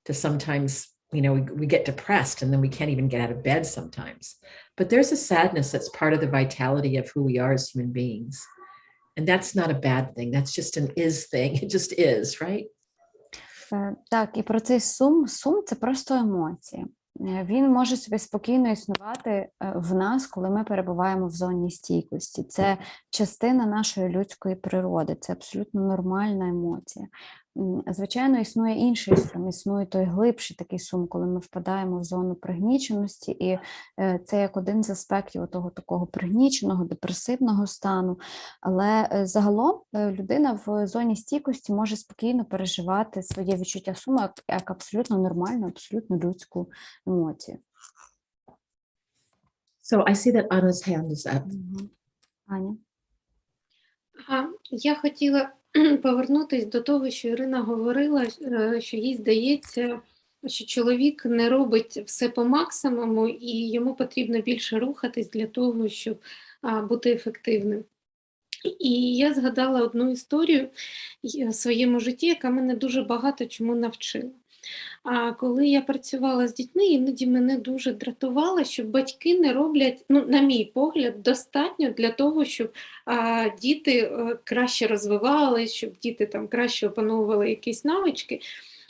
to sometimes we get depressed and then we can't even get out of bed sometimes. But there's a sadness that's part of the vitality of who we are as human beings. And that's not a bad thing. That's just an is thing. It just is, right? Так, і про цей сум. Сум – це просто емоції. Він може собі спокійно існувати в нас, коли ми перебуваємо в зоні стійкості. Це частина нашої людської природи, це абсолютно нормальна емоція. Звичайно, існує інший сум, існує той глибший такий сум, коли ми впадаємо в зону пригніченості, і це як один з аспектів того такого пригніченого, депресивного стану. Але загалом людина в зоні стійкості може спокійно переживати своє відчуття суму як абсолютно нормальну, абсолютно людську емоцію. So I see that Anna's hand is up. Аня? Я хотіла повернутися до того, що Ірина говорила, що їй здається, що чоловік не робить все по максимуму і йому потрібно більше рухатись для того, щоб бути ефективним. І я згадала одну історію в своєму житті, яка мене дуже багато чому навчила. А коли я працювала з дітьми, іноді мене дуже дратувало, що батьки не роблять, на мій погляд, достатньо для того, щоб діти краще розвивались, щоб діти там краще опановували якісь навички.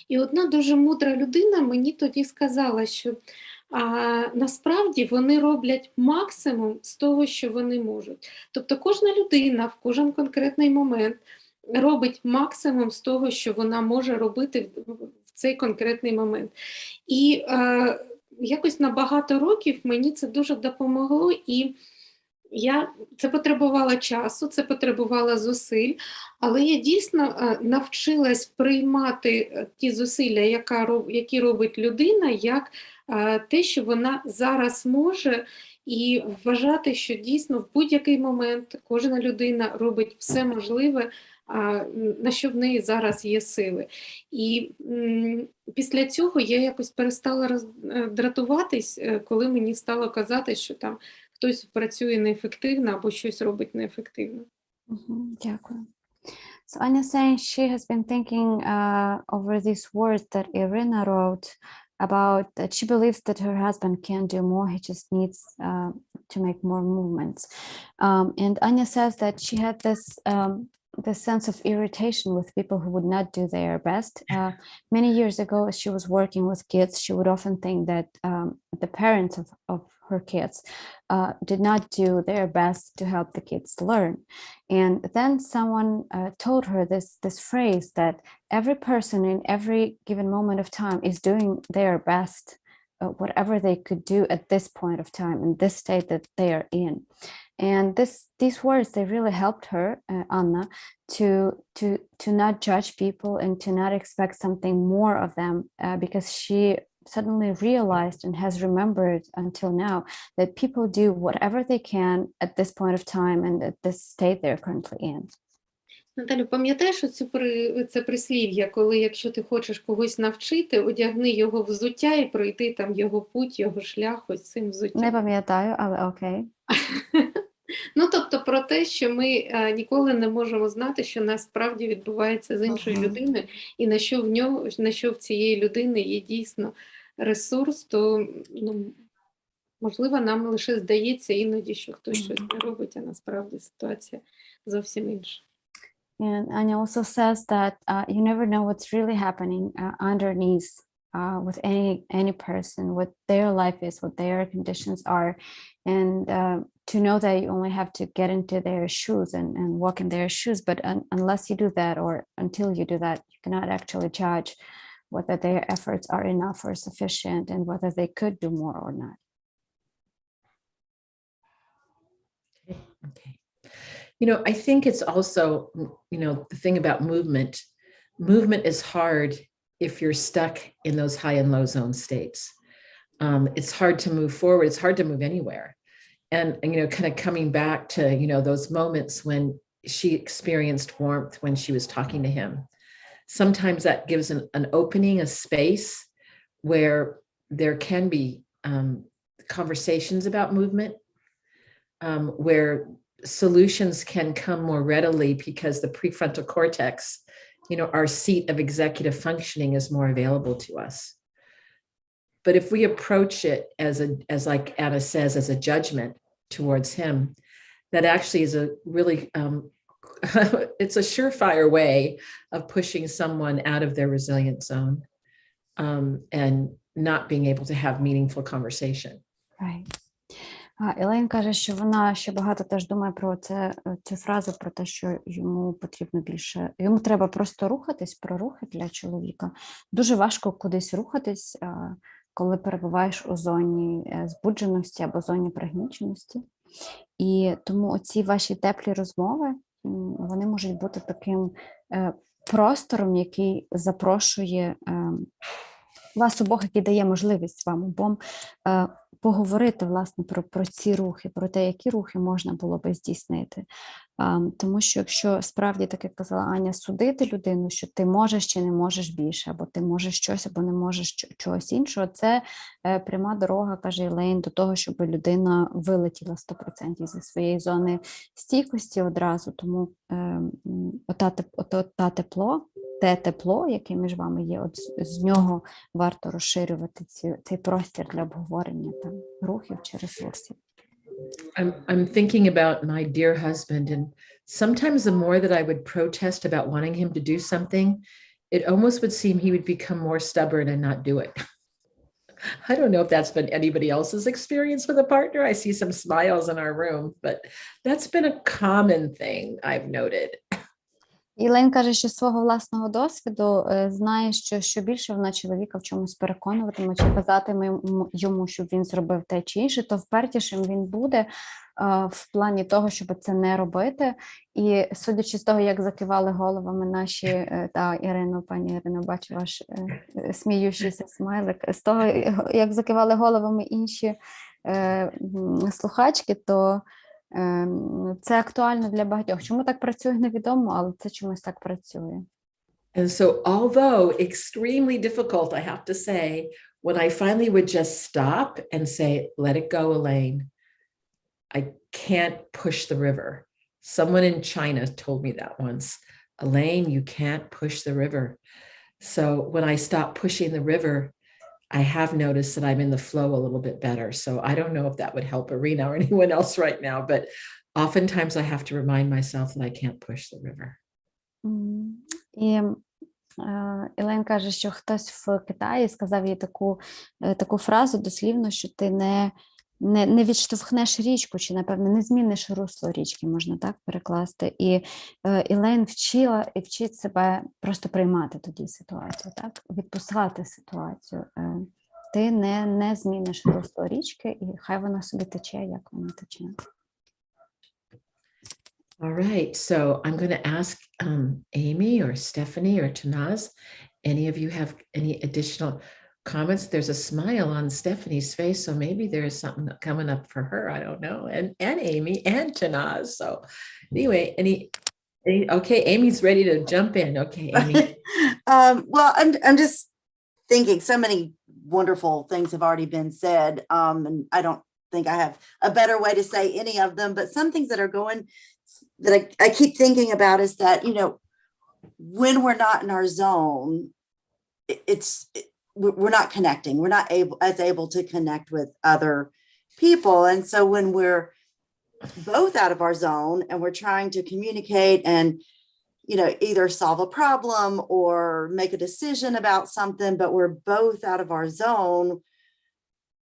І одна дуже мудра людина мені тоді сказала, що насправді вони роблять максимум з того, що вони можуть. Тобто кожна людина в кожен конкретний момент робить максимум з того, що вона може робити в цей конкретний момент. І якось на багато років мені це дуже допомогло, і це потребувало часу, це потребувало зусиль, але я дійсно навчилась приймати ті зусилля, які робить людина, як те, що вона зараз може, і вважати, що дійсно в будь-який момент кожна людина робить все можливе, на що в неї зараз є сили. І після цього я якось перестала дратуватись, коли мені стало казати, що там хтось працює неефективно або щось робить неефективно. Дякую. So Anya saying she has been thinking over these words that Irina wrote about that she believes that her husband can do more, he just needs to make more movements. And Anya says that she had this sense of irritation with people who would not do their best. Many years ago, as she was working with kids, she would often think that the parents of her kids did not do their best to help the kids learn. And then someone told her this phrase that every person in every given moment of time is doing their best, whatever they could do at this point of time, in this state that they are in. And these words, they really helped her, Anna, to not judge people and to not expect something more of them, because she suddenly realized and has remembered until now that people do whatever they can at this point of time and at this state they're currently in. Наталю, пам'ятаєш це прислів'я, коли якщо ти хочеш когось навчити, одягни його взуття і пройти там його путь, його шлях ось цим взуттям? Не пам'ятаю, але окей. Тобто про те, що ми ніколи не можемо знати, що насправді відбувається з іншою людиною, і на що в цієї людини є дійсно ресурс, то можливо нам лише здається іноді, що хтось щось не робить, а насправді ситуація зовсім інша. And Anya also says that you never know what's really happening underneath with any person, what their life is, what their conditions are, and to know that you only have to get into their shoes and walk in their shoes. But unless you do that, or until you do that, you cannot actually judge whether their efforts are enough or sufficient and whether they could do more or not. Okay. I think it's also, the thing about movement. Movement is hard if you're stuck in those high and low zone states. It's hard to move forward. It's hard to move anywhere. And kind of coming back to, those moments when she experienced warmth when she was talking to him. Sometimes that gives an opening, a space where there can be conversations about movement, where solutions can come more readily because the prefrontal cortex, our seat of executive functioning, is more available to us. But if we approach it as like Anna says, as a judgment towards him, that actually is a really, it's a surefire way of pushing someone out of their resilient zone, and not being able to have meaningful conversation. Right. Елейн каже, що вона ще багато теж думає про цю фразу, про те, що йому потрібно більше, йому треба просто рухатись, про рухи для чоловіка. Дуже важко кудись рухатись, коли перебуваєш у зоні збудженості або зоні пригніченості. І тому оці ваші теплі розмови, вони можуть бути таким простором, який запрошує вас обох, який дає можливість вам обом поговорити, власне, про ці рухи, про те, які рухи можна було би здійснити. Тому що якщо справді, так як казала Аня, судити людину, що ти можеш чи не можеш більше, або ти можеш щось, або не можеш чогось іншого, це пряма дорога, каже Елейн, до того, щоб людина вилетіла 100% зі своєї зони стійкості одразу. Тому те тепло, яке між вами є, от з нього варто розширювати цей простір для обговорення там, рухів чи ресурсів. I'm thinking about my dear husband, and sometimes the more that I would protest about wanting him to do something, it almost would seem he would become more stubborn and not do it. I don't know if that's been anybody else's experience with a partner. I see some smiles in our room, but that's been a common thing I've noted. Елейн каже, що з свого власного досвіду знає, що більше вона чоловіка в чомусь переконуватиме, чи казатиме йому, щоб він зробив те чи інше, то впертішим він буде в плані того, щоб це не робити. І судячи з того, як закивали головами наші, пані Ірино, бачу ваш сміючийся смайлик, з того, як закивали головами інші слухачки, то це актуально для багатьох. Чому так працює, невідомо, але це чомусь так працює. And so, although extremely difficult, I have to say, when I finally would just stop and say, let it go, Elaine, I can't push the river. Someone in China told me that once. Elaine, you can't push the river. So when I stop pushing the river, I have noticed that I'm in the flow a little bit better. So I don't know if that would help Irina or anyone else right now, but oftentimes I have to remind myself that I can't push the river. І Елейн каже, що хтось в Китаї сказав їй таку фразу дослівно, що ти не відштовхнеш річку, чи, напевно, не зміниш русло річки, можна так перекласти. І Елейн вчила і вчить себе просто приймати тоді ситуацію, так? Відпускати ситуацію. Ти не зміниш русло річки, і хай вона собі тече, як вона тече. All right, so I'm going to ask Amy or Stephanie or Tanaz, any of you have any additional comments? There's a smile on Stephanie's face, so maybe there is something coming up for her. I don't know. And Amy and Tanaz. So anyway, okay, Amy's ready to jump in. Okay, Amy. Well, I'm just thinking so many wonderful things have already been said, and I don't think I have a better way to say any of them, but some things that are going that I keep thinking about is that, you know, when we're not in our zone, we're not connecting. We're not able to connect with other people. And so when we're both out of our zone and we're trying to communicate and, you know, either solve a problem or make a decision about something, but we're both out of our zone,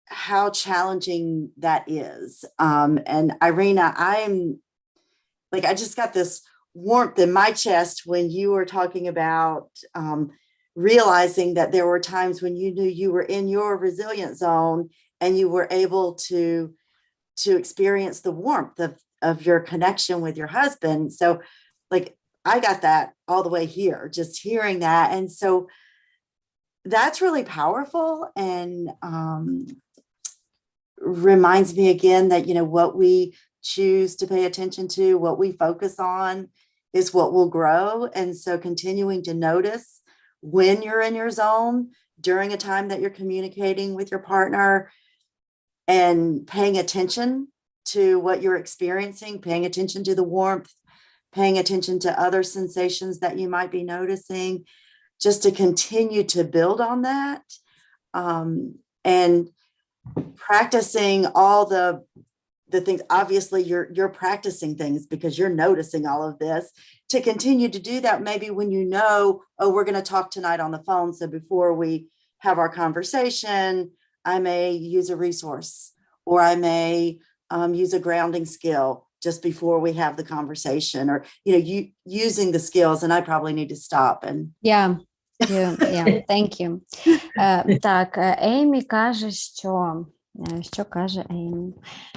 how challenging that is. And Irina, I just got this warmth in my chest when you were talking about realizing that there were times when you knew you were in your resilient zone and you were able to experience the warmth of your connection with your husband. So like, I got that all the way here, just hearing that. And so that's really powerful and reminds me again that, you know, what we choose to pay attention to, what we focus on is what will grow. And so continuing to notice when you're in your zone during a time that you're communicating with your partner and paying attention to what you're experiencing, paying attention to the warmth, paying attention to other sensations that you might be noticing, just to continue to build on that and practicing all the things. Obviously you're practicing things because you're noticing all of this, to continue to do that. Maybe when you know, oh, we're going to talk tonight on the phone, so before we have our conversation, I may use a resource, or I may use a grounding skill just before we have the conversation, or, you know, you using the skills. And I probably need to stop and Thank you. Так, Еймі каже, що каже Еймі?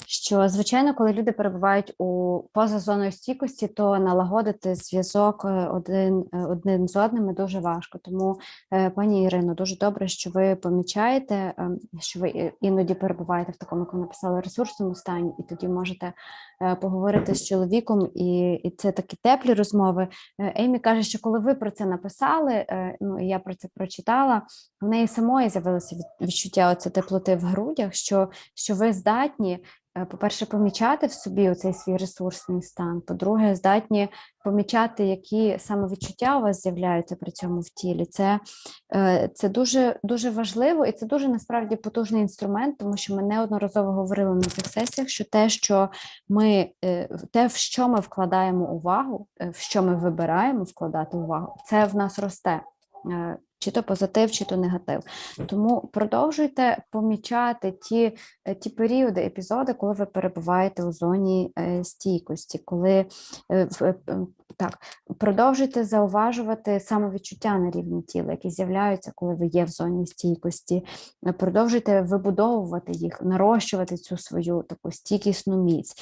Що, звичайно, коли люди перебувають поза зоною стійкості, то налагодити зв'язок один з одним дуже важко. Тому, пані Ірино, дуже добре, що ви помічаєте, що ви іноді перебуваєте в такому, як ви написали, ресурсному стані, і тоді можете поговорити з чоловіком, і це такі теплі розмови. Еймі каже, що коли ви про це написали, ну, і я про це прочитала, в неї самої з'явилося відчуття оце теплоти в грудях, що ви здатні, по-перше, помічати в собі оцей свій ресурсний стан, по-друге, здатні помічати, які самовідчуття у вас з'являються при цьому в тілі. Це дуже, дуже важливо, і це дуже, насправді, потужний інструмент, тому що ми неодноразово говорили на цих сесіях, що те, в що ми вкладаємо увагу, в що ми вибираємо вкладати увагу, це в нас росте. Чи то позитив, чи то негатив. Тому продовжуйте помічати ті періоди, епізоди, коли ви перебуваєте у зоні стійкості, продовжуйте зауважувати самовідчуття на рівні тіла, які з'являються, коли ви є в зоні стійкості. Продовжуйте вибудовувати їх, нарощувати цю свою таку стійкісну міць.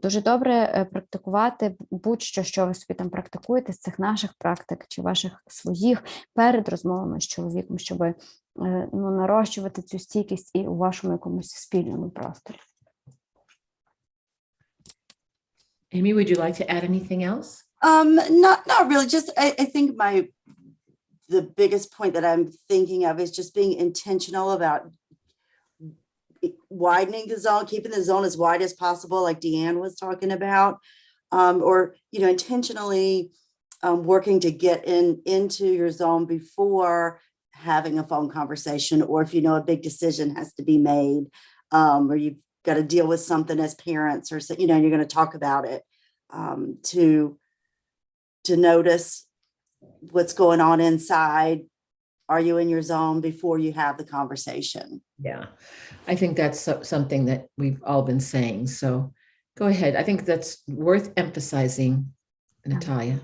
Дуже добре практикувати будь-що, що ви собі там практикуєте з цих наших практик чи ваших своїх перед розмовами з чоловіком, щоб нарощувати цю стійкість і у вашому якомусь спільному просторі. Amy, would you like to add anything else? Not really. Just I think the biggest point that I'm thinking of is just being intentional about widening the zone, keeping the zone as wide as possible, like Deanne was talking about, or, you know, intentionally working to get into your zone before having a phone conversation, or if you know a big decision has to be made, or you've got to deal with something as parents, or, you know, you're going to talk about it, to notice what's going on inside. Are you in your zone before you have the conversation? Yeah, I think that's something that we've all been saying. So go ahead. I think that's worth emphasizing, Natalia.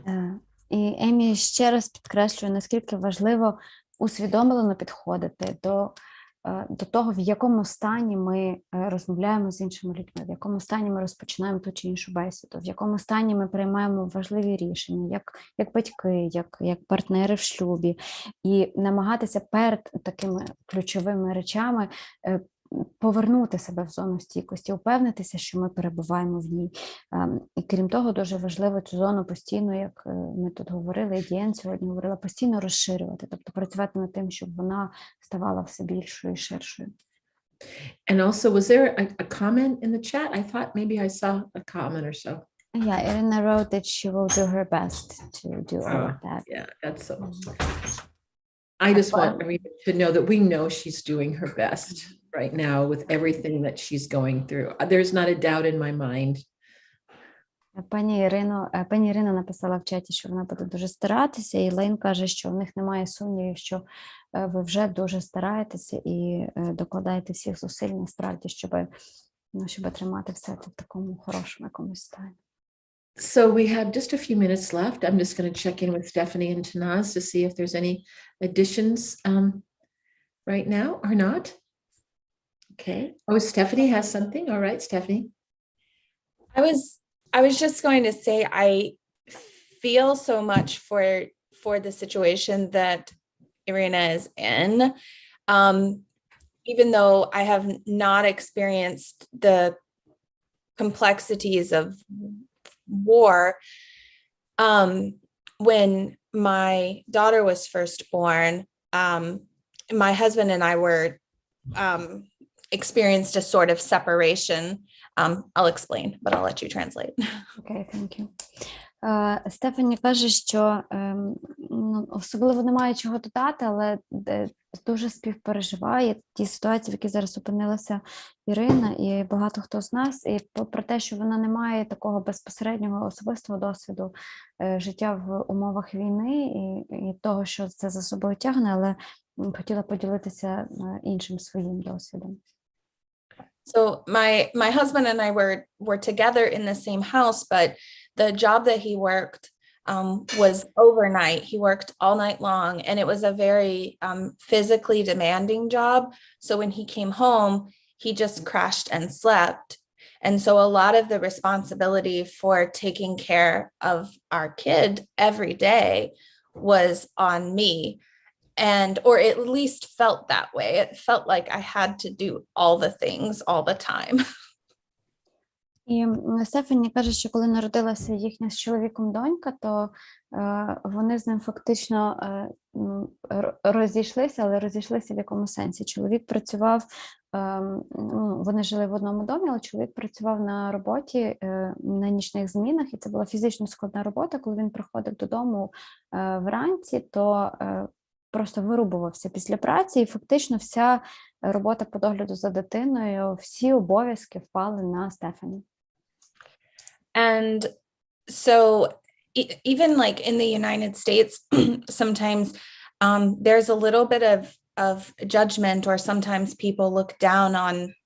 І Емі ще раз підкреслює, наскільки важливо усвідомлено підходити до того, в якому стані ми розмовляємо з іншими людьми, в якому стані ми розпочинаємо ту чи іншу бесіду, в якому стані ми приймаємо важливі рішення, як батьки, як партнери в шлюбі, і намагатися перед такими ключовими речами повернути себе в зону стійкості, упевнитися, що ми перебуваємо в ній. І крім того, дуже важливо цю зону постійно, як ми тут говорили, і Дієн сьогодні говорила, постійно розширювати, тобто працювати над тим, щоб вона ставала все більшою і ширшою. And also, was there a comment in the chat? I thought maybe I saw a comment or so. Yeah, Irina wrote that she will do her best to do all of that. Yeah, that's so. I just want everyone to know that we know she's doing her best right now with everything that she's going through. There's not a doubt in my mind. Пані Ірина написала в чаті, що вона буде дуже старатися, і Лейн каже, що в них немає сумнівів, що ви вже дуже стараєтеся і докладаєте всіх зусиль насправді, щоб тримати все це в такому хорошому якомусь стані. So we have just a few minutes left. I'm just going to check in with Stephanie and Tanaz to see if there's any additions right now or not. Okay. Oh, Stephanie has something. All right, Stephanie. I was just going to say I feel so much for the situation that Irina is in. Even though I have not experienced the complexities of war, when my daughter was first born, my husband and I were experienced a sort of separation. I'll explain, but I'll let you translate. Okay, thank you. Стефані каже, що особливо немає чого додати, але дуже співпереживає ті ситуації, в які зараз опинилася Ірина, і багато хто з нас. І попри те, що вона не має такого безпосереднього особистого досвіду життя в умовах війни і того, що це за собою тягне, але хотіла поділитися іншим своїм досвідом. So my husband and I were together in the same house, but the job that he worked was overnight. He worked all night long, and it was a very physically demanding job. So when he came home, he just crashed and slept. And so a lot of the responsibility for taking care of our kid every day was on me. And, or at least felt that way. It felt like I had to do all the things all the time. І Стефані каже, що коли народилася їхня з чоловіком донька, то вони з ним фактично розійшлися, але розійшлися в якому сенсі. Чоловік працював, вони жили в одному домі, але чоловік працював на роботі на нічних змінах, і це була фізично складна робота. Коли він приходив додому вранці, то просто вирубувався після праці, і фактично вся робота по догляду за дитиною, всі обов'язки впали на Стефані. And so even like in the United States, sometimes there's a little bit of judgment, or sometimes people look down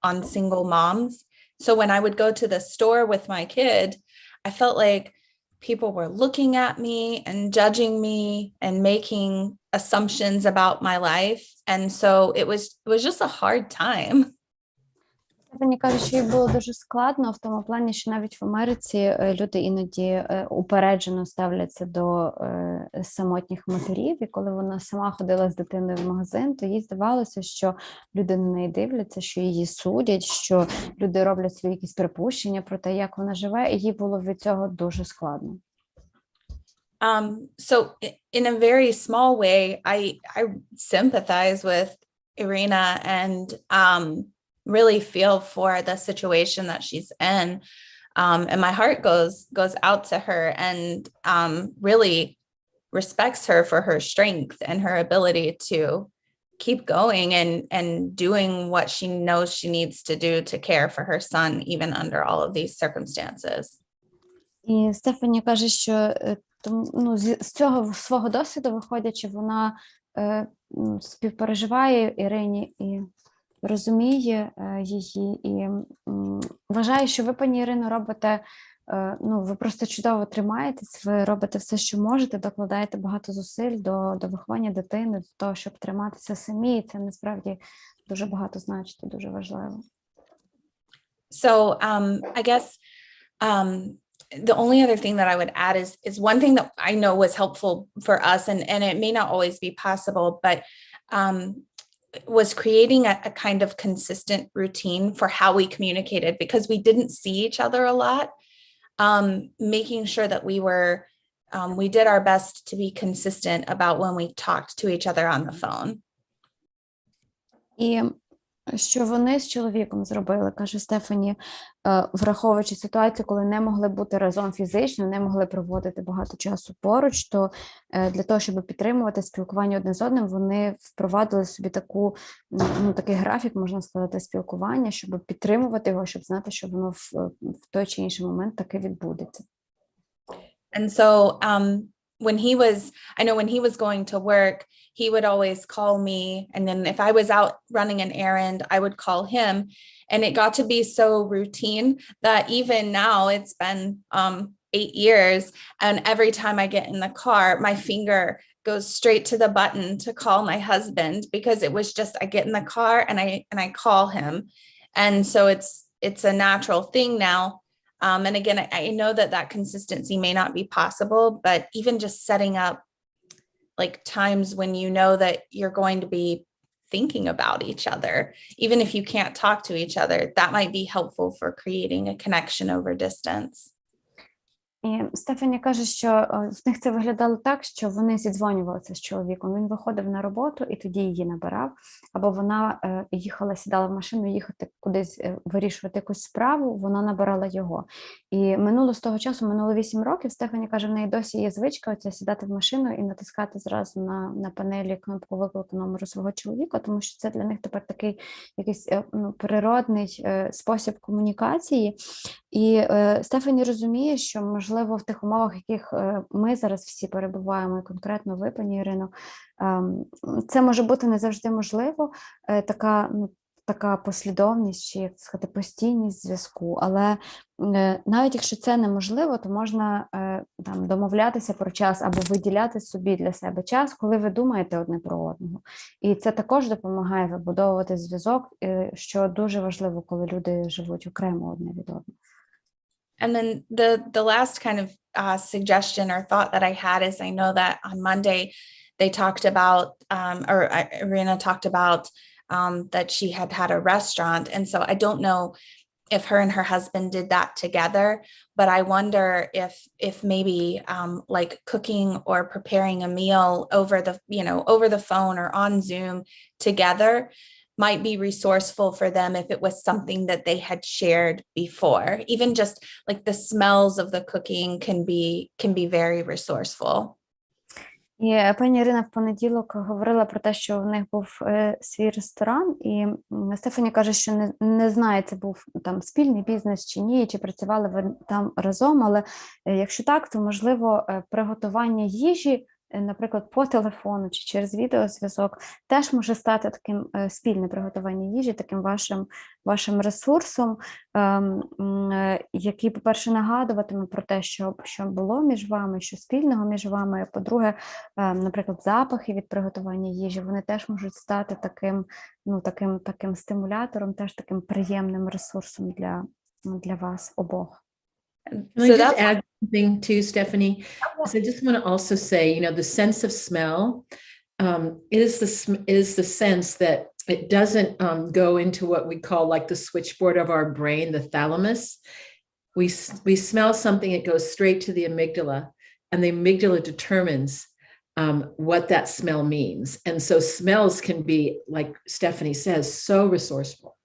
on single moms. So when I would go to the store with my kid, I felt like people were looking at me and judging me and making assumptions about my life. And so it was just a hard time. Мені каже, що їй було дуже складно в тому плані, що навіть в Америці люди іноді упереджено ставляться до самотніх матерів, і коли вона сама ходила з дитиною в магазин, то їй здавалося, що люди на неї дивляться, що її судять, що люди роблять свої якісь припущення про те, як вона живе, і їй було від цього дуже складно. So in a very small way, I sympathize with Irina and really feel for the situation that she's in. And my heart goes out to her, and really respects her for her strength and her ability to keep going and doing what she knows she needs to do to care for her son, even under all of these circumstances. І Стефані каже, що з цього свого досвіду виходячи, вона співпереживає Ірині і розуміє її, і вважаю, що ви, пані Ірино, робите, ви просто чудово тримаєтесь, ви робите все, що можете, докладаєте багато зусиль до виховання дитини, до того, щоб триматися самі, і це насправді дуже багато значить, дуже важливо. So I guess the only other thing that I would add is one thing that I know was helpful for us, and it may not always be possible, but was creating a kind of consistent routine for how we communicated, because we didn't see each other a lot, making sure that we did our best to be consistent about when we talked to each other on the phone. І що вони з чоловіком зробили, каже Стефані, враховуючи ситуацію, коли не могли бути разом фізично, не могли проводити багато часу поруч, то для того, щоб підтримувати спілкування одне з одним, вони впровадили собі такий графік, можна сказати, спілкування, щоб підтримувати його, щоб знати, що воно в той чи інший момент таки відбудеться. And so when he was going to work, he would always call me. And then if I was out running an errand, I would call him. And it got to be so routine that even now it's been 8 years. And every time I get in the car, my finger goes straight to the button to call my husband, because it was just, I get in the car and I call him. And so it's a natural thing now. And again, I know that consistency may not be possible, but even just setting up like times when you know that you're going to be thinking about each other, even if you can't talk to each other, that might be helpful for creating a connection over distance. І Стефані каже, що з них це виглядало так, що вони зідзвонювалися з чоловіком. Він виходив на роботу і тоді її набирав, або вона їхала, сідала в машину, їхати кудись вирішувати якусь справу, вона набирала його. І з того часу, минуло 8 років, Стефані каже, в неї досі є звичка оця сідати в машину і натискати зразу на панелі кнопку виклику номеру свого чоловіка, тому що це для них тепер такий якийсь природний спосіб комунікації. І Стефані розуміє, що, можливо, в тих умовах, в яких ми зараз всі перебуваємо, і конкретно ви, пані Ірино, це може бути не завжди можливо, така послідовність, чи, як сказати, постійність зв'язку. Але навіть якщо це неможливо, то можна там домовлятися про час або виділяти собі для себе час, коли ви думаєте одне про одного. І це також допомагає вибудовувати зв'язок, що дуже важливо, коли люди живуть окремо одне від одного. And then the last kind of suggestion or thought that I had is, I know that on Monday they talked about, Irina talked about that she had a restaurant. And so I don't know if her and her husband did that together, but I wonder if maybe like cooking or preparing a meal over the phone or on Zoom together might be resourceful for them if it was something that they had shared before. Even just like the smells of the cooking can be very resourceful. І пані Ірина в понеділок говорила про те, що в них був свій ресторан, і Стефані каже, що не знає, це був там спільний бізнес чи ні, чи працювали ви там разом, але якщо так, то, можливо, приготування їжі, наприклад, по телефону чи через відеозв'язок, теж може стати таким спільне приготування їжі, таким вашим ресурсом, який, по-перше, нагадуватиме про те, що було між вами, що спільного між вами. По-друге, наприклад, запахи від приготування їжі, вони теж можуть стати таким стимулятором, теж таким приємним ресурсом для вас обох. Can I just add something too, Stephanie? So I just want to also say, the sense of smell is the sense that it doesn't go into what we call like the switchboard of our brain, the thalamus. We smell something, it goes straight to the amygdala, and the amygdala determines what that smell means. And so smells can be, like Stephanie says, so resourceful.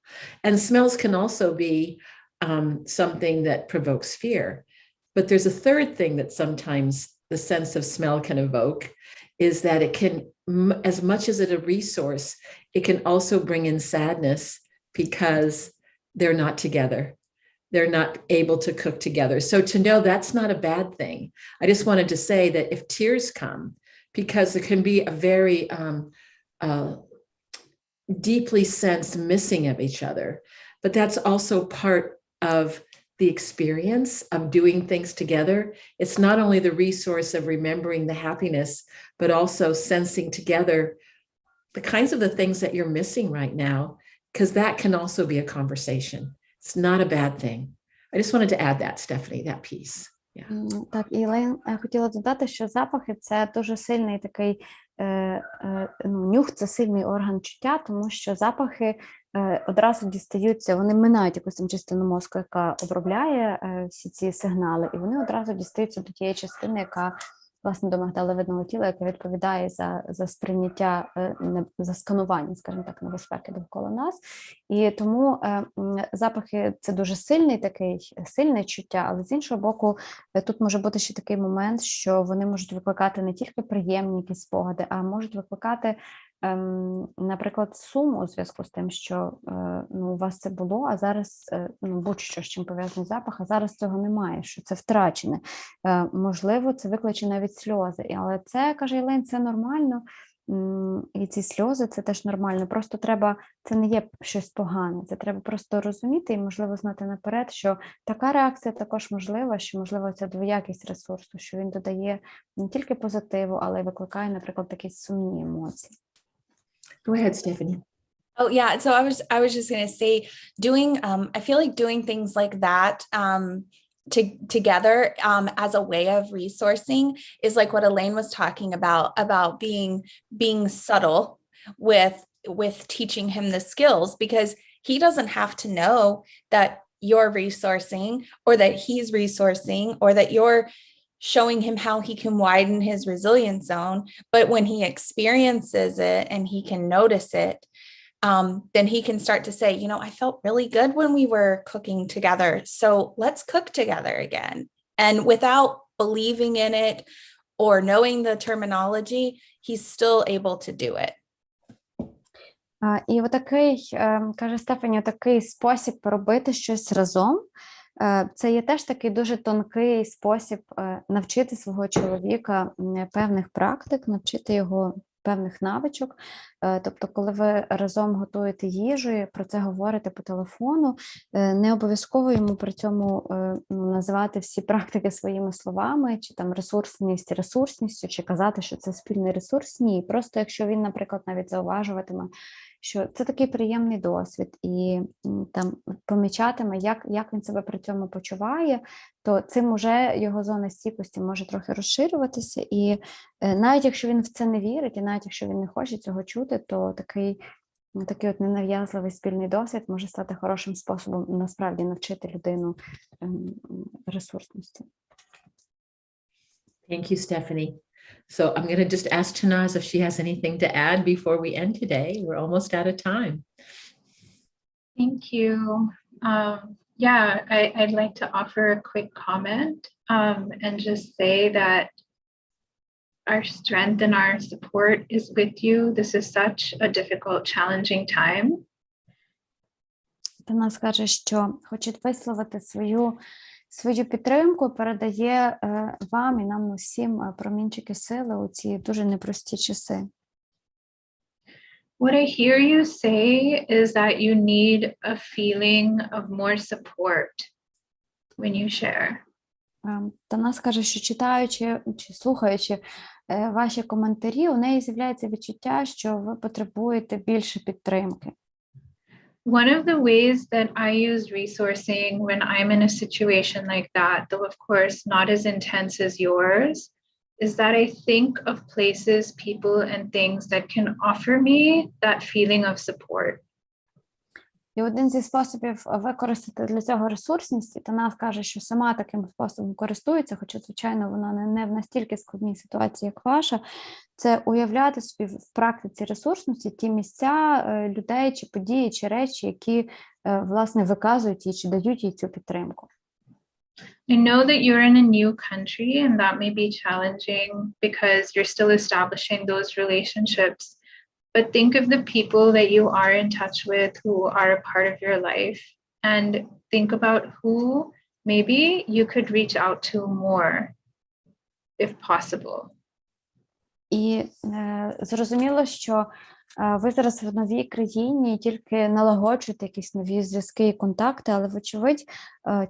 And smells can also be something that provokes fear. But there's a third thing that sometimes the sense of smell can evoke, is that it can, as much as it's a resource, it can also bring in sadness because they're not together. They're not able to cook together. So to know that's not a bad thing. I just wanted to say that if tears come, because there can be a very deeply sensed missing of each other, but that's also part of the experience of doing things together. It's not only the resource of remembering the happiness, but also sensing together the kinds of the things that you're missing right now, because that can also be a conversation. It's not a bad thing. I just wanted to add that, Stephanie, that piece. Yeah. Так, і я хотіла додати, що запахи – це дуже сильний такий, нюх – це сильний орган чуття, тому що запахи одразу дістаються, вони минають якусь там частину мозку, яка обробляє всі ці сигнали, і вони одразу дістаються до тієї частини, яка, власне, до мигдалевидного тіла, яка відповідає за сприйняття, за сканування, скажімо так, небезпеки довкола нас. І тому запахи – це дуже сильне чуття, але з іншого боку, тут може бути ще такий момент, що вони можуть викликати не тільки приємні якісь спогади, а можуть викликати, наприклад, сум у зв'язку з тим, що у вас це було, а зараз будь-що, з чим пов'язаний запах, а зараз цього немає, що це втрачене. Можливо, це викличе навіть сльози, але це, каже Єлен, це нормально, і ці сльози – це теж нормально. Просто треба, це не є щось погане, це треба просто розуміти і, можливо, знати наперед, що така реакція також можлива, що, можливо, це двоякість ресурсу, що він додає не тільки позитиву, але й викликає, наприклад, такі сумні емоції. Go ahead, Stephanie. Oh yeah, so I was just going to say, I feel like doing things like that together as a way of resourcing is like what Elaine was talking about being subtle with teaching him the skills, because he doesn't have to know that you're resourcing, or that he's resourcing, or that you're showing him how he can widen his resilience zone. But when he experiences it and he can notice it, then he can start to say, you know, I felt really good when we were cooking together. So let's cook together again. And without believing in it or knowing the terminology, he's still able to do it. І отакий, каже Стефані, такий спосіб робити щось разом. Це є теж такий дуже тонкий спосіб навчити свого чоловіка певних практик, навчити його певних навичок. Тобто, коли ви разом готуєте їжу і про це говорите по телефону, не обов'язково йому при цьому називати всі практики своїми словами, чи там ресурсність ресурсністю, чи казати, що це спільний ресурс. Ні, просто якщо він, наприклад, навіть зауважуватиме, що це такий приємний досвід, і там помічатиме, як він себе при цьому почуває, то цим уже його зона стійкості може трохи розширюватися. І навіть якщо він в це не вірить, і навіть якщо він не хоче цього чути, то такий от ненав'язливий спільний досвід може стати хорошим способом насправді навчити людину ресурсності. Thank you, Stephanie. So I'm going to just ask Tanaz if she has anything to add before we end today. We're almost out of time. Thank you. I'd like to offer a quick comment and just say that our strength and our support is with you. This is such a difficult, challenging time. Вона скаже, що хоче висловити свою підтримку, передає вам і нам усім промінчики сили у ці дуже непрості часи. What I hear you say is that you need a feeling of more support when you share. Вона скаже, що читаючи чи слухаючи ваші коментарі, у неї з'являється відчуття, що ви потребуєте більше підтримки. One of the ways that I use resourcing when I'm in a situation like that, though of course not as intense as yours, is that I think of places, people, and things that can offer me that feeling of support. І один зі способів використати для цього ресурсність, вона каже, що сама таким способом користується, хоча, звичайно, вона не в настільки складній ситуації, як ваша, це уявляти собі в практиці ресурсності ті місця, людей, чи події, чи речі, які, власне, виказують їй, чи дають їй цю підтримку. I know that you're in a new country and that may be challenging because you're still establishing those relationships. But think of the people that you are in touch with who are a part of your life and think about who maybe you could reach out to more if possible. І зрозуміло, що ви зараз в новій країні тільки налагоджуєте якісь нові зв'язки і контакти, але вочевидь,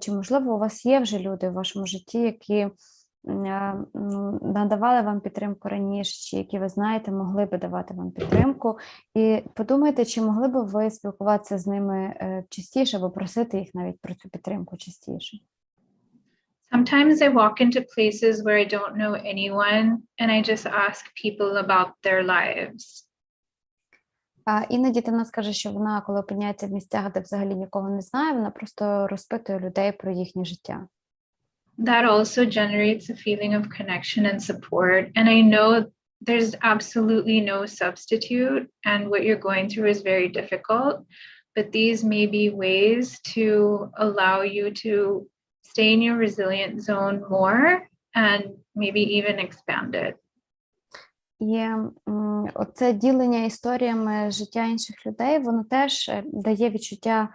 чи можливо у вас є вже люди в вашому житті, які надавали вам підтримку раніше, чи які ви знаєте, могли би давати вам підтримку. І подумайте, чи могли б ви спілкуватися з ними частіше, або просити їх навіть про цю підтримку частіше. Sometimes I walk into places where I don't know anyone and I just ask people about their lives. Іноді Тина скаже, що вона, коли опиняється в місцях, де взагалі нікого не знає, вона просто розпитує людей про їхнє життя. That also generates a feeling of connection and support. And I know there's absolutely no substitute and what you're going through is very difficult, but these may be ways to allow you to stay in your resilient zone more and maybe even expand it. І оце ділення історіями життя інших людей, воно теж дає відчуття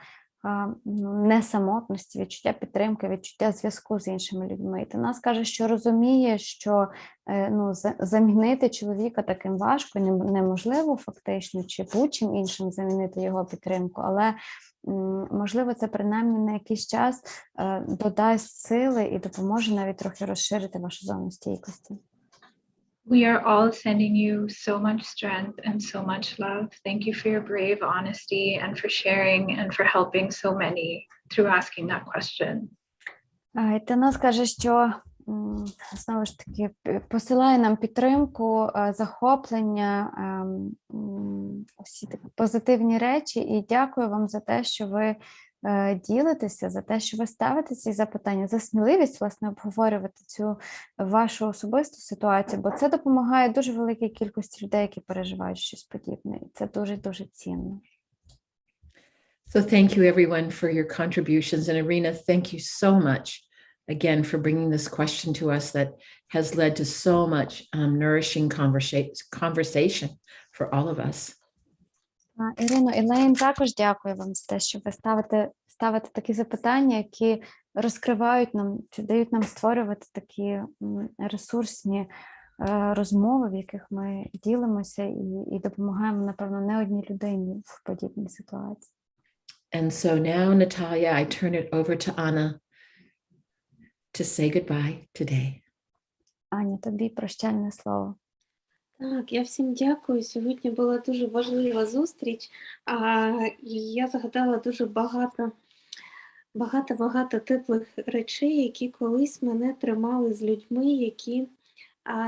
несамотності, відчуття підтримки, відчуття зв'язку з іншими людьми. І Тина скаже, що розуміє, що замінити чоловіка таким важко, неможливо фактично, чи будь-чим іншим замінити його підтримку, але можливо це принаймні на якийсь час додасть сили і допоможе навіть трохи розширити вашу зону стійкості. We are all sending you so much strength and so much love. Thank you for your brave honesty and for sharing and for helping so many through asking that question. Тина скаже, що знову ж таки посилає нам підтримку, захоплення, всі такі позитивні речі, і дякую вам за те, що ви ділитеся, за те, що ви ставите ці запитання, за сміливість, власне, обговорювати цю вашу особисту ситуацію, бо це допомагає дуже великій кількості людей, які переживають щось подібне. І це дуже-дуже цінно. So thank you everyone for your contributions. And Irina, thank you so much again for bringing this question to us that has led to so much nourishing conversation for all of us. Ірино, і Лейн, також дякую вам за те, що ви ставите такі запитання, які розкривають нам, чи дають нам створювати такі ресурсні розмови, в яких ми ділимося і допомагаємо, напевно, не одній людині в подібній ситуації. And so now, Natalia, I turn it over to Anna to say goodbye today. Аня, тобі прощальне слово. Так, я всім дякую. Сьогодні була дуже важлива зустріч. І я згадала дуже багато теплих речей, які колись мене тримали з людьми, які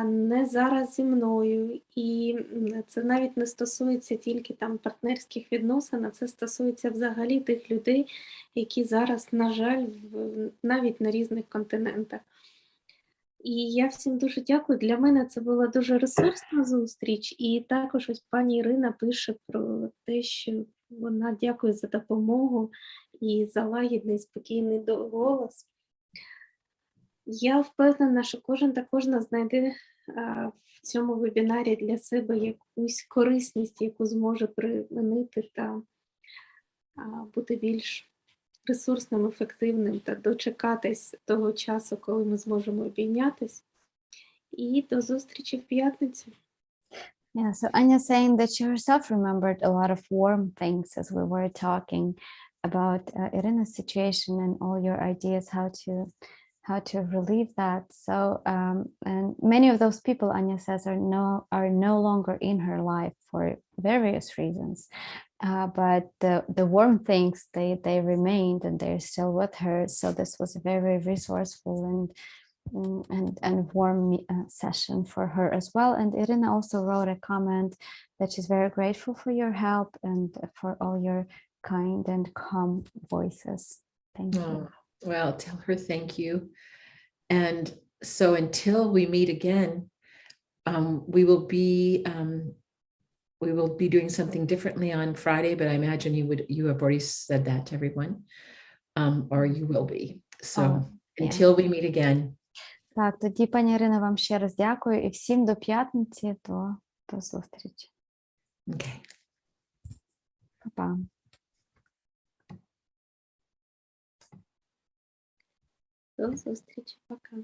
не зараз зі мною. І це навіть не стосується тільки там партнерських відносин, а це стосується взагалі тих людей, які зараз, на жаль, навіть на різних континентах. І я всім дуже дякую. Для мене це була дуже ресурсна зустріч. І також ось пані Ірина пише про те, що вона дякує за допомогу і за лагідний, спокійний голос. Я впевнена, що кожен та кожна знайде в цьому вебінарі для себе якусь корисність, яку зможе примінити та бути більш ресурсним, ефективним та дочекатись того часу, коли ми зможемо обійнятись. І до зустрічі в п'ятницю. Yeah, so Anya saying that she herself remembered a lot of warm things as we were talking about Irina's situation and all your ideas how to relieve that. So and many of those people, Anya says, are no longer in her life for various reasons. But the warm things, they remained and they're still with her. So this was a very resourceful and warm session for her as well. And Irina also wrote a comment that she's very grateful for your help and for all your kind and calm voices. Thank you. Well, tell her thank you. And so until we meet again, we will be doing something differently on Friday, but I imagine you have already said that to everyone, or you will be. So until we meet again. Так, тоді, пані Ірино, вам ще раз дякую і всім до п'ятниці, до зустрічі. Okay. Па-па. До зустрічі. Пока.